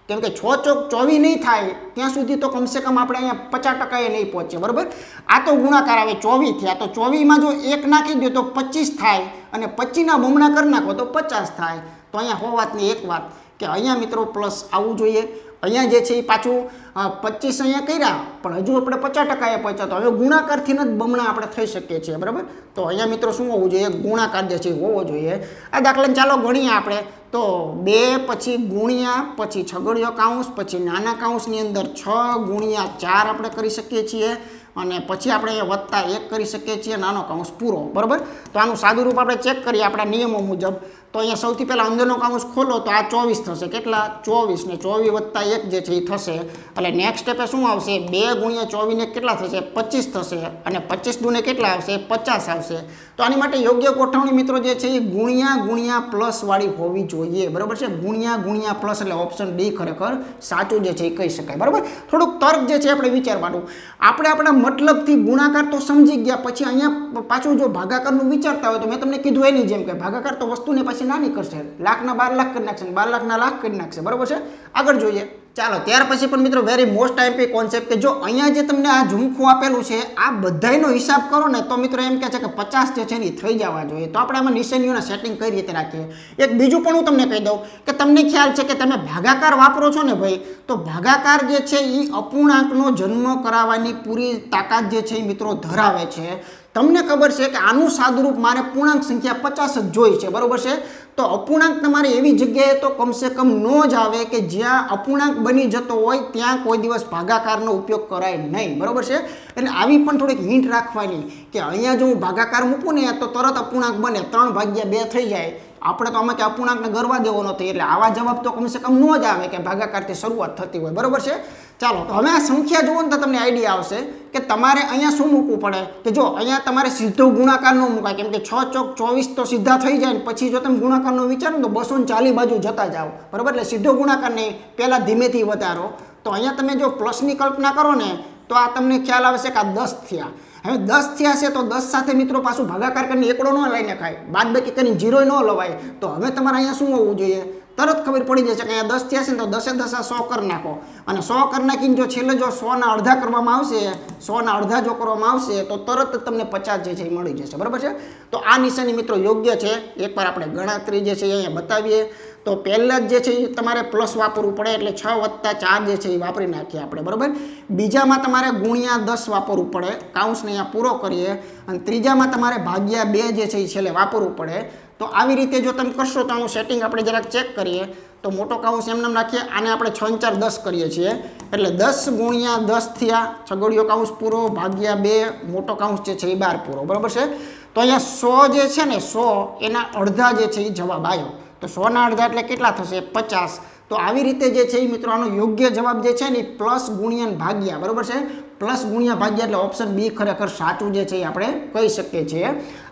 કેમ કે 6 ચોક 24 નહીં થાય ત્યાં સુધી તો કમસે કમ આપણે અહીંયા 50% નહીં પહોંચે. બરાબર. આ તો ગુણાકાર આવે 24 થયા, તો 24માં જો 1 નાખી દો તો 25 થાય, અને 25ના બમણા કરી નાખો તો 50 થાય. તો અહીંયા 100 વાતની એક વાત કે અહીંયા મિત્રો પ્લસ આવવું જોઈએ. અહીંયા જે છે એ પાછું 25 અહીંયા કર્યા પણ હજુ આપણે 50% પહોંચ્યા, તો હવે ગુણાકારથી જ બમણા આપણે થઈ શકીએ છીએ. બરાબર. તો અહીંયા મિત્રો શું હોવું જોઈએ? ગુણાકાર જે છે હોવો જોઈએ. આ દાખલાને ચાલો ગણીએ આપણે. તો 2 પછી ગુણ્યા પછી છગડીયો કાઉન્સ પછી નાના કાઉન્સની અંદર 6 ગુણ્યા 4 આપણે કરી શકીએ છીએ, અને પછી આપણે વત્તા 1 કરી શકીએ છીએ, નાનો કાઉન્સ પૂરો. બરાબર. તો આનું સાદું રૂપ આપણે ચેક કરીએ આપણા નિયમો મુજબ. તો અહીંયા સૌથી પહેલાં અંદરનો કાઉન્સ ખોલો તો આ 24 થશે. કેટલા? 24 ને 24 વત્તા 1 જે છે એ થશે. એટલે નેક્સ્ટ સ્ટેપે શું આવશે? 2 ગુણ્યા 24 ને કેટલા થશે? 25 થશે. અને 25 દુને કેટલા આવશે? 50 આવશે. તો આની માટે યોગ્ય ગોઠવણી મિત્રો જે છે એ ગુણ્યા ગુણ્યા પ્લસ વાળી હોવી જોઈએ. બરાબર છે. ગુણ્યા ગુણ્યા પ્લસ એટલે ઓપ્શન ડી ખરેખર સાચું જે છે એ કહી શકાય. બરાબર. થોડુંક તર્ક જે છે આપણે વિચારવાનું. આપણે આપણા મતલબથી ગુણાકાર તો સમજી ગયા, પછી અહીંયા પાછું જો ભાગાકારનું વિચારતા હોય તો મેં તમને કીધું એની જેમ કે ભાગાકાર તો વસ્તુને પછી નાની કરશે. લાખના 12 લાખ કરી નાખશે, 12 લાખના લાખ કરી નાખશે. બરાબર છે. આગળ જોઈએ. ચાલો ત્યાર પછી પણ મિત્રો વેરી મોસ્ટ આઈમ્પી કોન્સેપ્ટ કે જો અહીંયા જે તમને આ ઝુમખું આપેલું છે આ બધાયનો હિસાબ કરો ને તો મિત્રો એમ કહે છે કે 50 જે છે એ થઈ જવા જોઈએ. તો આપણે આમાં નિશાનીઓના સેટિંગ કઈ રીતે રાખીએ? એક બીજું પણ હું તમને કહી દઉં કે તમને ખ્યાલ છે કે તમે ભાગાકાર વાપરો છો ને ભાઈ, તો ભાગાકાર જે છે એ અપૂર્ણાંકનો જન્મ કરાવવાની પૂરી તાકાત જે છે એ મિત્રો ધરાવે છે. તમને ખબર છે કે આનું સાદુરૂપ મારે પૂર્ણાંક સંખ્યા 50 જ જોઈ છે. બરોબર છે. તો અપૂર્ણાંક તમારે એવી જગ્યાએ તો કમસે કમ ન જ આવે કે જ્યાં અપૂર્ણાંક બની જતો હોય ત્યાં કોઈ દિવસ ભાગાકારનો ઉપયોગ કરાય નહીં. બરોબર છે. એટલે આવી પણ થોડીક હિન્ટ રાખવાની કે અહીંયા જો હું ભાગાકાર મૂકું ને તો તરત અપૂર્ણાંક બને, 3/2 થઈ જાય. આપણે તો આમાં કે અપૂર્ણાંકને ગરવા દેવો નથી, એટલે આવા જવાબ તો કમસે કમ ન જ આવે કે ભાગાકારથી શરૂઆત થતી હોય. બરોબર છે. ચાલો તો હવે આ સંખ્યા જુઓ ને તો તમને આઈડિયા આવશે કે તમારે અહીંયા શું મૂકવું પડે કે જો અહીંયા તમારે સીધો ગુણાકાર ન મુકાય, કેમ કે 6 ચોક 24 તો સીધા થઈ જાય ને પછી જો તમે ગુણાકારનો વિચારો તો 240 બાજુ જતા જાઓ. બરાબર. એટલે સીધો ગુણાકાર નહીં, પહેલાં ધીમેથી વધારો. તો અહીંયા તમે જો પ્લસની કલ્પના કરો ને તો આ તમને ખ્યાલ આવશે કે આ 10 થયા. હવે 10 થયા છે તો 10 સાથે મિત્રો પાછું ભાગાકાર કરીને એકડો ન લઈને ખાય, બાદ બાકી કરીને 0 ન લવાય. તો હવે તમારે અહીંયા શું હોવું જોઈએ? તરત ખબર પડી જશે કે અહીંયા 10 થયા છે ને તો 10 10 100 કરી નાખો, અને 100 કરી નાખીને જો છેલ્લે જો 100ના અડધા કરવામાં આવશે, 100ના અડધા જો કરવામાં આવશે તો તરત તમને 50 જે છે એ મળી જશે. બરાબર છે. તો આ નિશાની મિત્રો યોગ્ય છે. એકવાર આપણે ગણતરી જે છે અહીંયા બતાવીએ તો પહેલાં જ જે છે એ તમારે પ્લસ વાપરવું પડે, એટલે 6 + 4 જે છે એ વાપરી નાખીએ આપણે. બરાબર. બીજામાં તમારે ગુણ્યા 10 વાપરવું પડે, કાઉન્સને અહીંયા પૂરો કરીએ, અને ત્રીજામાં તમારે ભાગ્યા 2 જે છે એ છેલ્લે વાપરવું પડે. તો આવી રીતે જો તમે કરશો તો આનું સેટિંગ આપણે જરાક ચેક કરીએ તો મોટો કાઉન્સ એમને રાખીએ, આને આપણે 6 × 4 = 10 કરીએ છીએ, એટલે 10 × 10 થયા, છગડીયો કાઉન્સ પૂરો, ભાગ્યા 2, મોટો કાઉન્સ જે છે એ 12 પૂરો. બરાબર છે. તો અહીંયા 100 જે છે ને 100 એના અડધા જે છે એ જવાબ આવ્યો. તો 100ના અડધા એટલે કેટલા થશે? 50. તો આવી રીતે જે છે એ મિત્રો આનો યોગ્ય જવાબ જે છે ને પ્લસ ગુણ્યા ભાગ્યા. બરાબર છે. પ્લસ ગુણ્યા ભાગ્યા એટલે ઓપ્શન બી ખરેખર સાચું જે છે એ આપણે કહી શકીએ છીએ.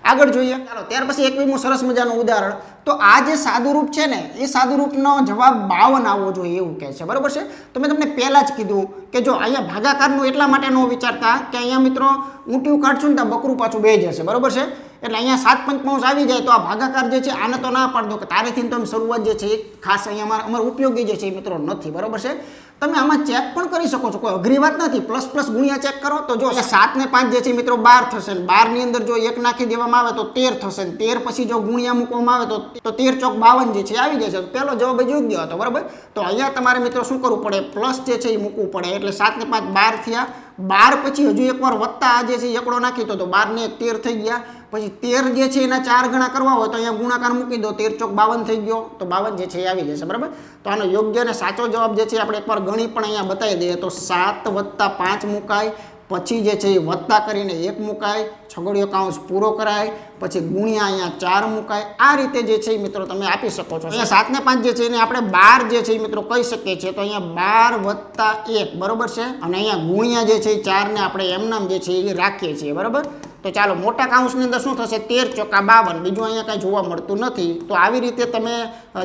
આગળ જોઈએ. ચાલો ત્યાર પછી 21મું સરસ મજાનું ઉદાહરણ. તો આ જે સાદુરૂપ છે ને એ સાદુરૂપનો જવાબ 52 આવવો જોઈએ એવું કહે છે. બરાબર છે. તો મેં તમને પહેલાં જ કીધું કે જો અહીંયા ભાગાકારનું એટલા માટે ન વિચારતા કે અહીંયા મિત્રો ઊંટિયું કાઢશું ને તો બકરું પાછું બે જશે. બરાબર છે. એટલે અહીંયા 7 પંચમાંશ આવી જાય તો આ ભાગાકાર જે છે આને તો ના પાડ દો કે તારેથી તમે શરૂઆત જે છે એ ખાસ અહીંયા અમારા ઉપયોગી જે છે એ મિત્રો નથી. બરાબર છે. તમે આમાં ચેક પણ કરી શકો છો, કોઈ અઘરી વાત નથી. પ્લસ પ્લસ ગુણ્યા ચેક કરો તો જો 7 ને 5 જે છે મિત્રો 12 થશે, 12 ની અંદર જો 1 નાખી દેવામાં આવે તો 13 થશે, 13 પછી જો ગુણ્યા મૂકવામાં આવે તો 13 ચોક 52 જે છે આવી જશે. પહેલો જવાબ જ યોગ્ય હતો. બરાબર. તો અહીંયા તમારે મિત્રો શું કરવું પડે? પ્લસ જે છે એ મૂકવું પડે. એટલે 7 ને 5 12 થયા. 12 પછી હજુ એકવાર વત્તા જે છે એકડો નાખી તો 12 ને 1 13 થઈ ગયા. પછી 13 જે છે એના 4 ગણા કરવા હોય તો અહીંયા ગુણાકાર મૂકી દો, 13 ચોક 52 થઈ ગયો, તો 52 જે છે એ આવી જશે. બરાબર. તો આનો યોગ્ય અને સાચો જવાબ જે છે આપણે એકવાર ગણી પણ અહીંયા બતાવી દઈએ તો 7 + 5 મુકાય, પછી જે છે એ વત્તા કરીને 1 મુકાય, છગડીયો કૌંસ પૂરો કરાય, પછી ગુણ્યા અહીંયા 4 મુકાય. આ રીતે જે છે એ મિત્રો તમે આપી શકો છો. અહીંયા 7 ને 5 જે છે એને આપણે 12 જે છે એ મિત્રો કહી શકીએ છીએ. તો અહીંયા 12 + 1 બરોબર છે, અને અહીંયા ગુણ્યા જે છે એ 4 ને આપણે એમનામ જે છે એ રાખીએ છીએ. બરોબર. તો ચાલો મોટા કાઉન્સની અંદર શું થશે 13 ચોકા 52, બીજું અહીંયા કાંઈ જોવા મળતું નથી. તો આવી રીતે તમે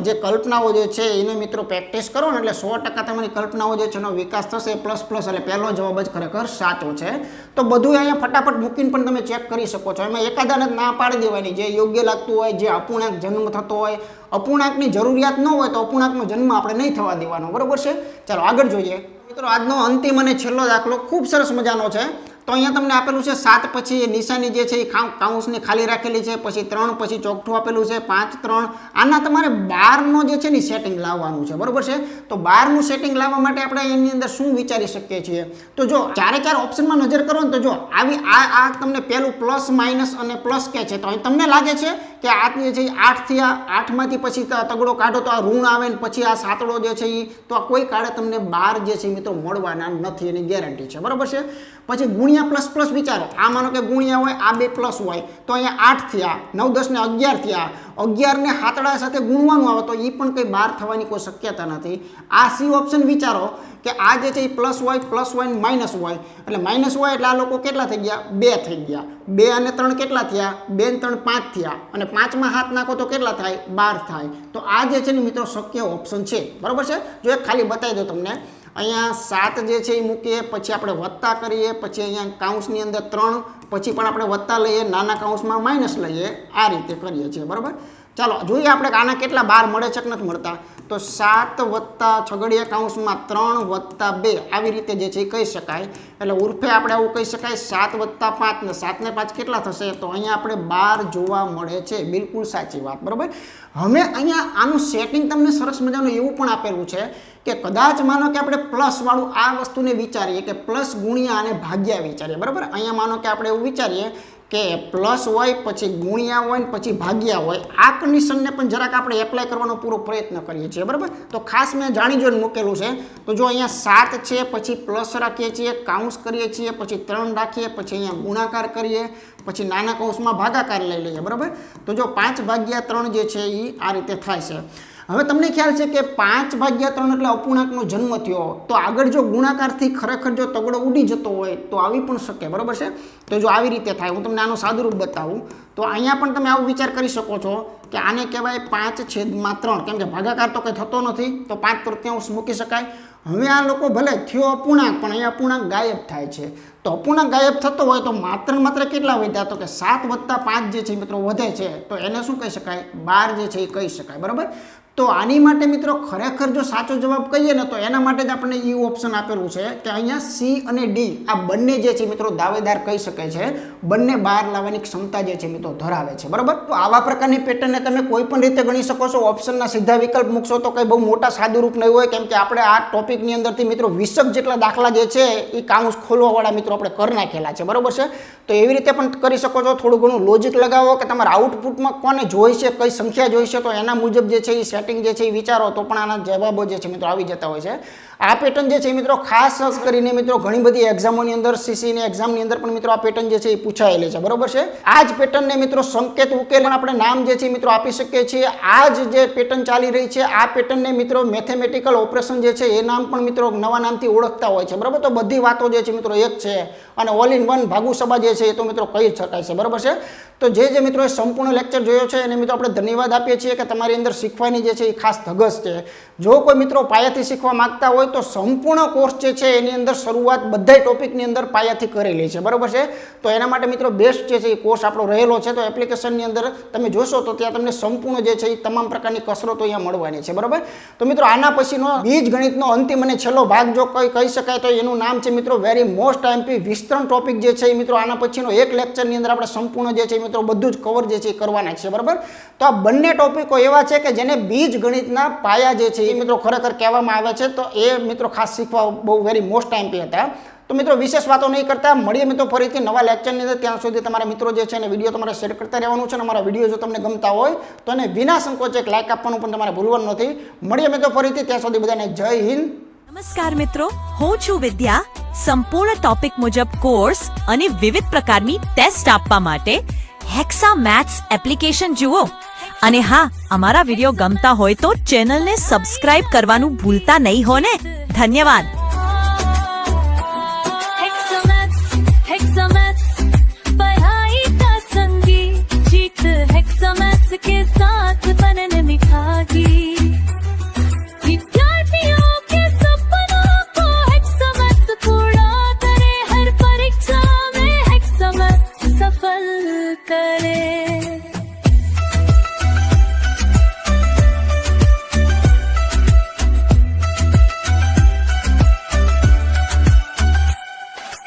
જે કલ્પનાઓ જે છે એને મિત્રો પ્રેક્ટિસ કરો ને એટલે 100% તમારી કલ્પનાઓ જે છે એનો વિકાસ થશે. પ્લસ પ્લસ એટલે પહેલો જવાબ જ ખરેખર સાચો છે. તો બધું અહીંયા ફટાફટ મૂકીને પણ તમે ચેક કરી શકો છો. એમાં એકાદાને ના પાડી દેવાની, જે યોગ્ય લાગતું હોય, જે અપૂર્ણાંક જન્મ થતો હોય. અપૂર્ણાંકની જરૂરિયાત ન હોય તો અપૂર્ણાંકનો જન્મ આપણે નહીં થવા દેવાનો. બરોબર છે. ચાલો આગળ જોઈએ મિત્રો. આજનો અંતિમ અને છેલ્લો દાખલો ખૂબ સરસ મજાનો છે. તો અહીંયા તમને આપેલું છે 7 પછી નિશાની જે છે એ કાઉન્સની ખાલી રાખેલી છે, પછી 3 પછી ચોકઠું આપેલું છે, 5 3. આના તમારે 12નો જે છે ને સેટિંગ લાવવાનું છે. બરોબર છે. તો 12નું સેટિંગ લાવવા માટે આપણે એની અંદર શું વિચારી શકીએ છીએ? તો જો 4 ઓપ્શનમાં નજર કરો ને તો જો આવી આ તમને પહેલું પ્લસ માઇનસ અને પ્લસ કે છે. તો અહીં તમને લાગે છે કે આ જે છે 8 થી 8 માંથી પછી તગડો કાઢો તો આ ઋણ આવે ને પછી આ સાતડો જે છે એ તો આ કોઈ કાળે તમને 12 જે છે મિત્રો મળવાના નથી, એની ગેરંટી છે. બરોબર છે. પછી ગુણ્યા પ્લસ પ્લસ વિચારો. આ માનો કે ગુણ્યા હોય, આ બે પ્લસ હોય, તો અહીંયા 8 થયા, 9 10 ને 11 થયા. 11 ને સાતડા સાથે ગુણવાનું આવે તો એ પણ કંઈ 12 થવાની કોઈ શક્યતા નથી. આ સી ઓપ્શન વિચારો કે આ જે છે એ પ્લસ હોય ને માઇનસ હોય. એટલે માઇનસ હોય એટલે આ લોકો કેટલા થઈ ગયા? 2 થઈ ગયા. 2 અને 3 કેટલા થયા? 2 ને 3 5 થયા. અને 5માં હાથ નાખો તો કેટલા થાય? 12 થાય. તો આ જે છે ને મિત્રો શક્ય ઓપ્શન છે. બરોબર છે. જો એક ખાલી બતાવી દો તમને. અહીંયા 7 જે છે એ મૂકીએ, પછી આપણે વત્તા કરીએ, પછી અહીંયા કાઉન્સની અંદર 3, પછી પણ આપણે વત્તા લઈએ, નાના કાઉન્સમાં માઇનસ લઈએ. આ રીતે કરીએ છીએ. બરાબર. ચાલો જોઈએ આપણે કે આના કેટલા 12 મળે છે કે નથી મળતા. તો 7 વત્તા છગડીયા કાઉન્સમાં 3 વત્તા 2 આવી રીતે જે છે એ કહી શકાય. એટલે ઉર્ફે આપણે આવું કહી શકાય 7 વત્તા 5 ને 7 ને 5 કેટલા થશે? તો અહીંયા આપણે 12 જોવા મળે છે. બિલકુલ સાચી વાત. બરાબર. હવે અહીંયા આનું સેટિંગ તમને સરસ મજાનું એવું પણ આપેલું છે કે કદાચ માનો કે આપણે પ્લસ વાળું આ વસ્તુને વિચારીએ કે પ્લસ ગુણ્યા અને ભાગ્યા વિચારીએ. બરાબર. અહીંયા માનો કે આપણે એવું વિચારીએ કે પ્લસ હોય, પછી ગુણ્યા હોય, પછી ભાગ્યા હોય. આ કન્ડિશનને પણ જરાક આપણે એપ્લાય કરવાનો પૂરો પ્રયત્ન કરીએ છીએ. બરાબર. તો ખાસ મેં જાણી જોઈને મૂકેલું છે. તો જો અહીંયા 7 છે, પછી પ્લસ રાખીએ છીએ, કાઉન્સ કરીએ છીએ, પછી 3 રાખીએ, પછી અહીંયા ગુણાકાર કરીએ, પછી નાના કૌંસમાં ભાગાકાર લઈ લઈએ. બરાબર. તો જો 5/3 જે છે એ આ રીતે થાય છે. હવે તમને ખ્યાલ છે કે 5/3 એટલે અપૂર્ણાંકનો જન્મ થયો. તો આગળ જો ગુણાકારથી ખરેખર જો તગડો ઉડી જતો હોય તો આવી પણ શકે. બરાબર છે. તો જો આવી રીતે થાય, હું તમને આનું સાદુરૂપ બતાવું. તો અહીંયા પણ તમે આવો વિચાર કરી શકો છો કે આને કહેવાય 5/3, કેમ કે ભાગાકાર તો કંઈ થતો નથી, તો 5/3 મૂકી શકાય. હવે આ લોકો ભલે થયો અપૂર્ણાંક, પણ અહીંયા અપૂર્ણાંક ગાયબ થાય છે. તો અપૂર્ણાંક ગાયબ થતો હોય તો માત્ર કેટલા વધ્યા? તો કે 7 + 5 જે છે મિત્રો વધે છે. તો એને શું કહી શકાય? 12 જે છે એ કહી શકાય. બરાબર. તો આની માટે મિત્રો ખરેખર જો સાચો જવાબ કહીએ ને તો એના માટે જ આપણને એ ઓપ્શન આપેલું છે કે અહીંયા સી અને ડી આ બંને જે છે મિત્રો દાવેદાર કહી શકે છે. બંને 12 લાવવાની ક્ષમતા જે છે મિત્રો ધરાવે છે. બરાબર. તો આવા પ્રકારની પેટર્નને તમે કોઈ પણ રીતે ગણી શકો છો. ઓપ્શનના સીધા વિકલ્પ મૂકશો તો કંઈ બહુ મોટા સાદુરૂપ નહીં હોય, કેમ કે આપણે આ ટોપિકની અંદરથી મિત્રો 20 જેટલા દાખલા જે છે એ કાઉન્સ ખોલવાવાળા મિત્રો આપણે કરી નાખેલા છે. બરાબર છે. તો એવી રીતે પણ કરી શકો છો. થોડું ઘણું લોજિક લગાવો કે તમારા આઉટપુટમાં કોને જોઈશે, કઈ સંખ્યા જોઈશે, તો એના મુજબ જે છે એ સેટિંગ જે છે એ વિચારો તો પણ આના જવાબો જે છે મિત્રો આવી જતા હોય છે. આ પેટર્ન જે છે મિત્રો ખાસ કરીને મિત્રો ઘણી બધી એક્ઝામોની અંદર, સીસીની એક્ઝામની અંદર પણ મિત્રો આ પેટર્ન જે છે એ પૂછાયેલી છે. બરોબર છે. આ જ પેટર્નને મિત્રો સંકેત ઉકેલ આપણે નામ જે છે મિત્રો આપી શકીએ છીએ. આ જ જે પેટર્ન ચાલી રહી છે આ પેટર્નને મિત્રો મેથેમેટિકલ ઓપરેશન જે છે એ નામ પણ મિત્રો નવા નામથી ઓળખતા હોય છે. બરાબર. તો બધી વાતો જે છે મિત્રો એક છે અને ઓલ ઇન વન ભાગુસભા જે છે એ તો મિત્રો કહી શકાય છે. બરાબર છે. તો જે મિત્રો સંપૂર્ણ લેક્ચર જોયો છે એને મિત્રો આપણે ધન્યવાદ આપીએ છીએ કે તમારી અંદર શીખવાની જે છે એ ખાસ ધગસ છે. જો કોઈ મિત્રો પાયાથી શીખવા માંગતા હોય તો સંપૂર્ણ કોર્સ જે છે એની અંદર શરૂઆત બધા ટોપિકની અંદર પાયાથી કરેલી છે. બરાબર છે. તો એના માટે મિત્રો બેસ્ટ જે છે એ કોર્સ આપણો રહેલો છે. તો એપ્લિકેશનની અંદર તમે જોશો તો ત્યાં તમને સંપૂર્ણ જે છે એ તમામ પ્રકારની કસરતો અહીંયા મળવાની છે. બરાબર. તો મિત્રો આના પછીનો બીજગણિતનો અંતિમ અને છેલ્લો ભાગ જો કોઈ કહી શકાય તો એનું નામ છે મિત્રો વેરી મોસ્ટ આઈએમપી વિસ્તરણ ટોપિક જે છે એ મિત્રો આના પછીનો એક લેક્ચરની અંદર આપણે સંપૂર્ણ જે છે મિત્રો બધું જ કવર જે છે એ કરવાના છે. બરાબર. તો આ બંને ટોપિકો એવા છે કે જેને બીજગણિતના પાયા જે છે એ મિત્રો ખરેખર કહેવામાં આવે છે. તો એ મિત્રો ખાસ શીખવા બહુ વેરી મોસ્ટ આઈએમપી હતા. તો મિત્રો વિશેષ વાતો નહીં કરતા મળીએ મિત્રો ફરીથી નવા લેક્ચરની અંદર. ત્યાં સુધી તમારા મિત્રો જે છે એને વિડીયો તમારે શેર કરતા રહેવાનું છે અને અમારા વિડીયો જો તમને ગમતા હોય તો એને વિના સંકોચે એક લાઇક આપવાનું પણ તમારે ભૂલવાનું નથી. મળીએ મિત્રો ફરીથી. ત્યાં સુધી બધાને જય હિન્દ. નમસ્કાર મિત્રો, હું છું વિદ્યા સંપૂર્ણ ટોપિક મુજબ કોર્સ અને વિવિધ પ્રકારની ટેસ્ટ આપવા માટે હેક્સા મેથ્સ એપ્લિકેશન જુઓ. અને હા, અમારા વિડીયો ગમતા હોય તો ચેનલને સબસ્ક્રાઇબ કરવાનું ભૂલતા નહીં હો ને. ધન્યવાદ. पढ़ाई का संगी जीत हेक्सामैथ्स के साथ बनने निभागी. विद्यार्थियों के सपनों को हेक्सामैथ्स पूरा करे. हर परीक्षा में हेक्सामैथ्स सफल करे.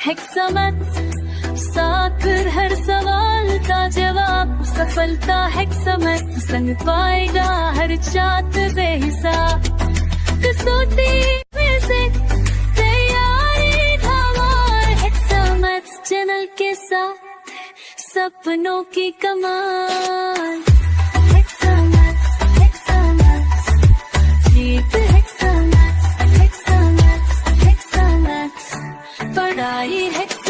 हेक्सामैथ्स साकर हर सवाल का जवाब. सफलता हेक्सामैथ्स संग पाएगा हर छात्र बेहिसाब. कसौटी में से तैयारी धमाल. हेक्सामैथ्स चैनल के साथ सपनों की कमाल. हेक्सामैथ्स जीत हेक्सामैथ्स. पढ़ाई हेक्सामैथ्स.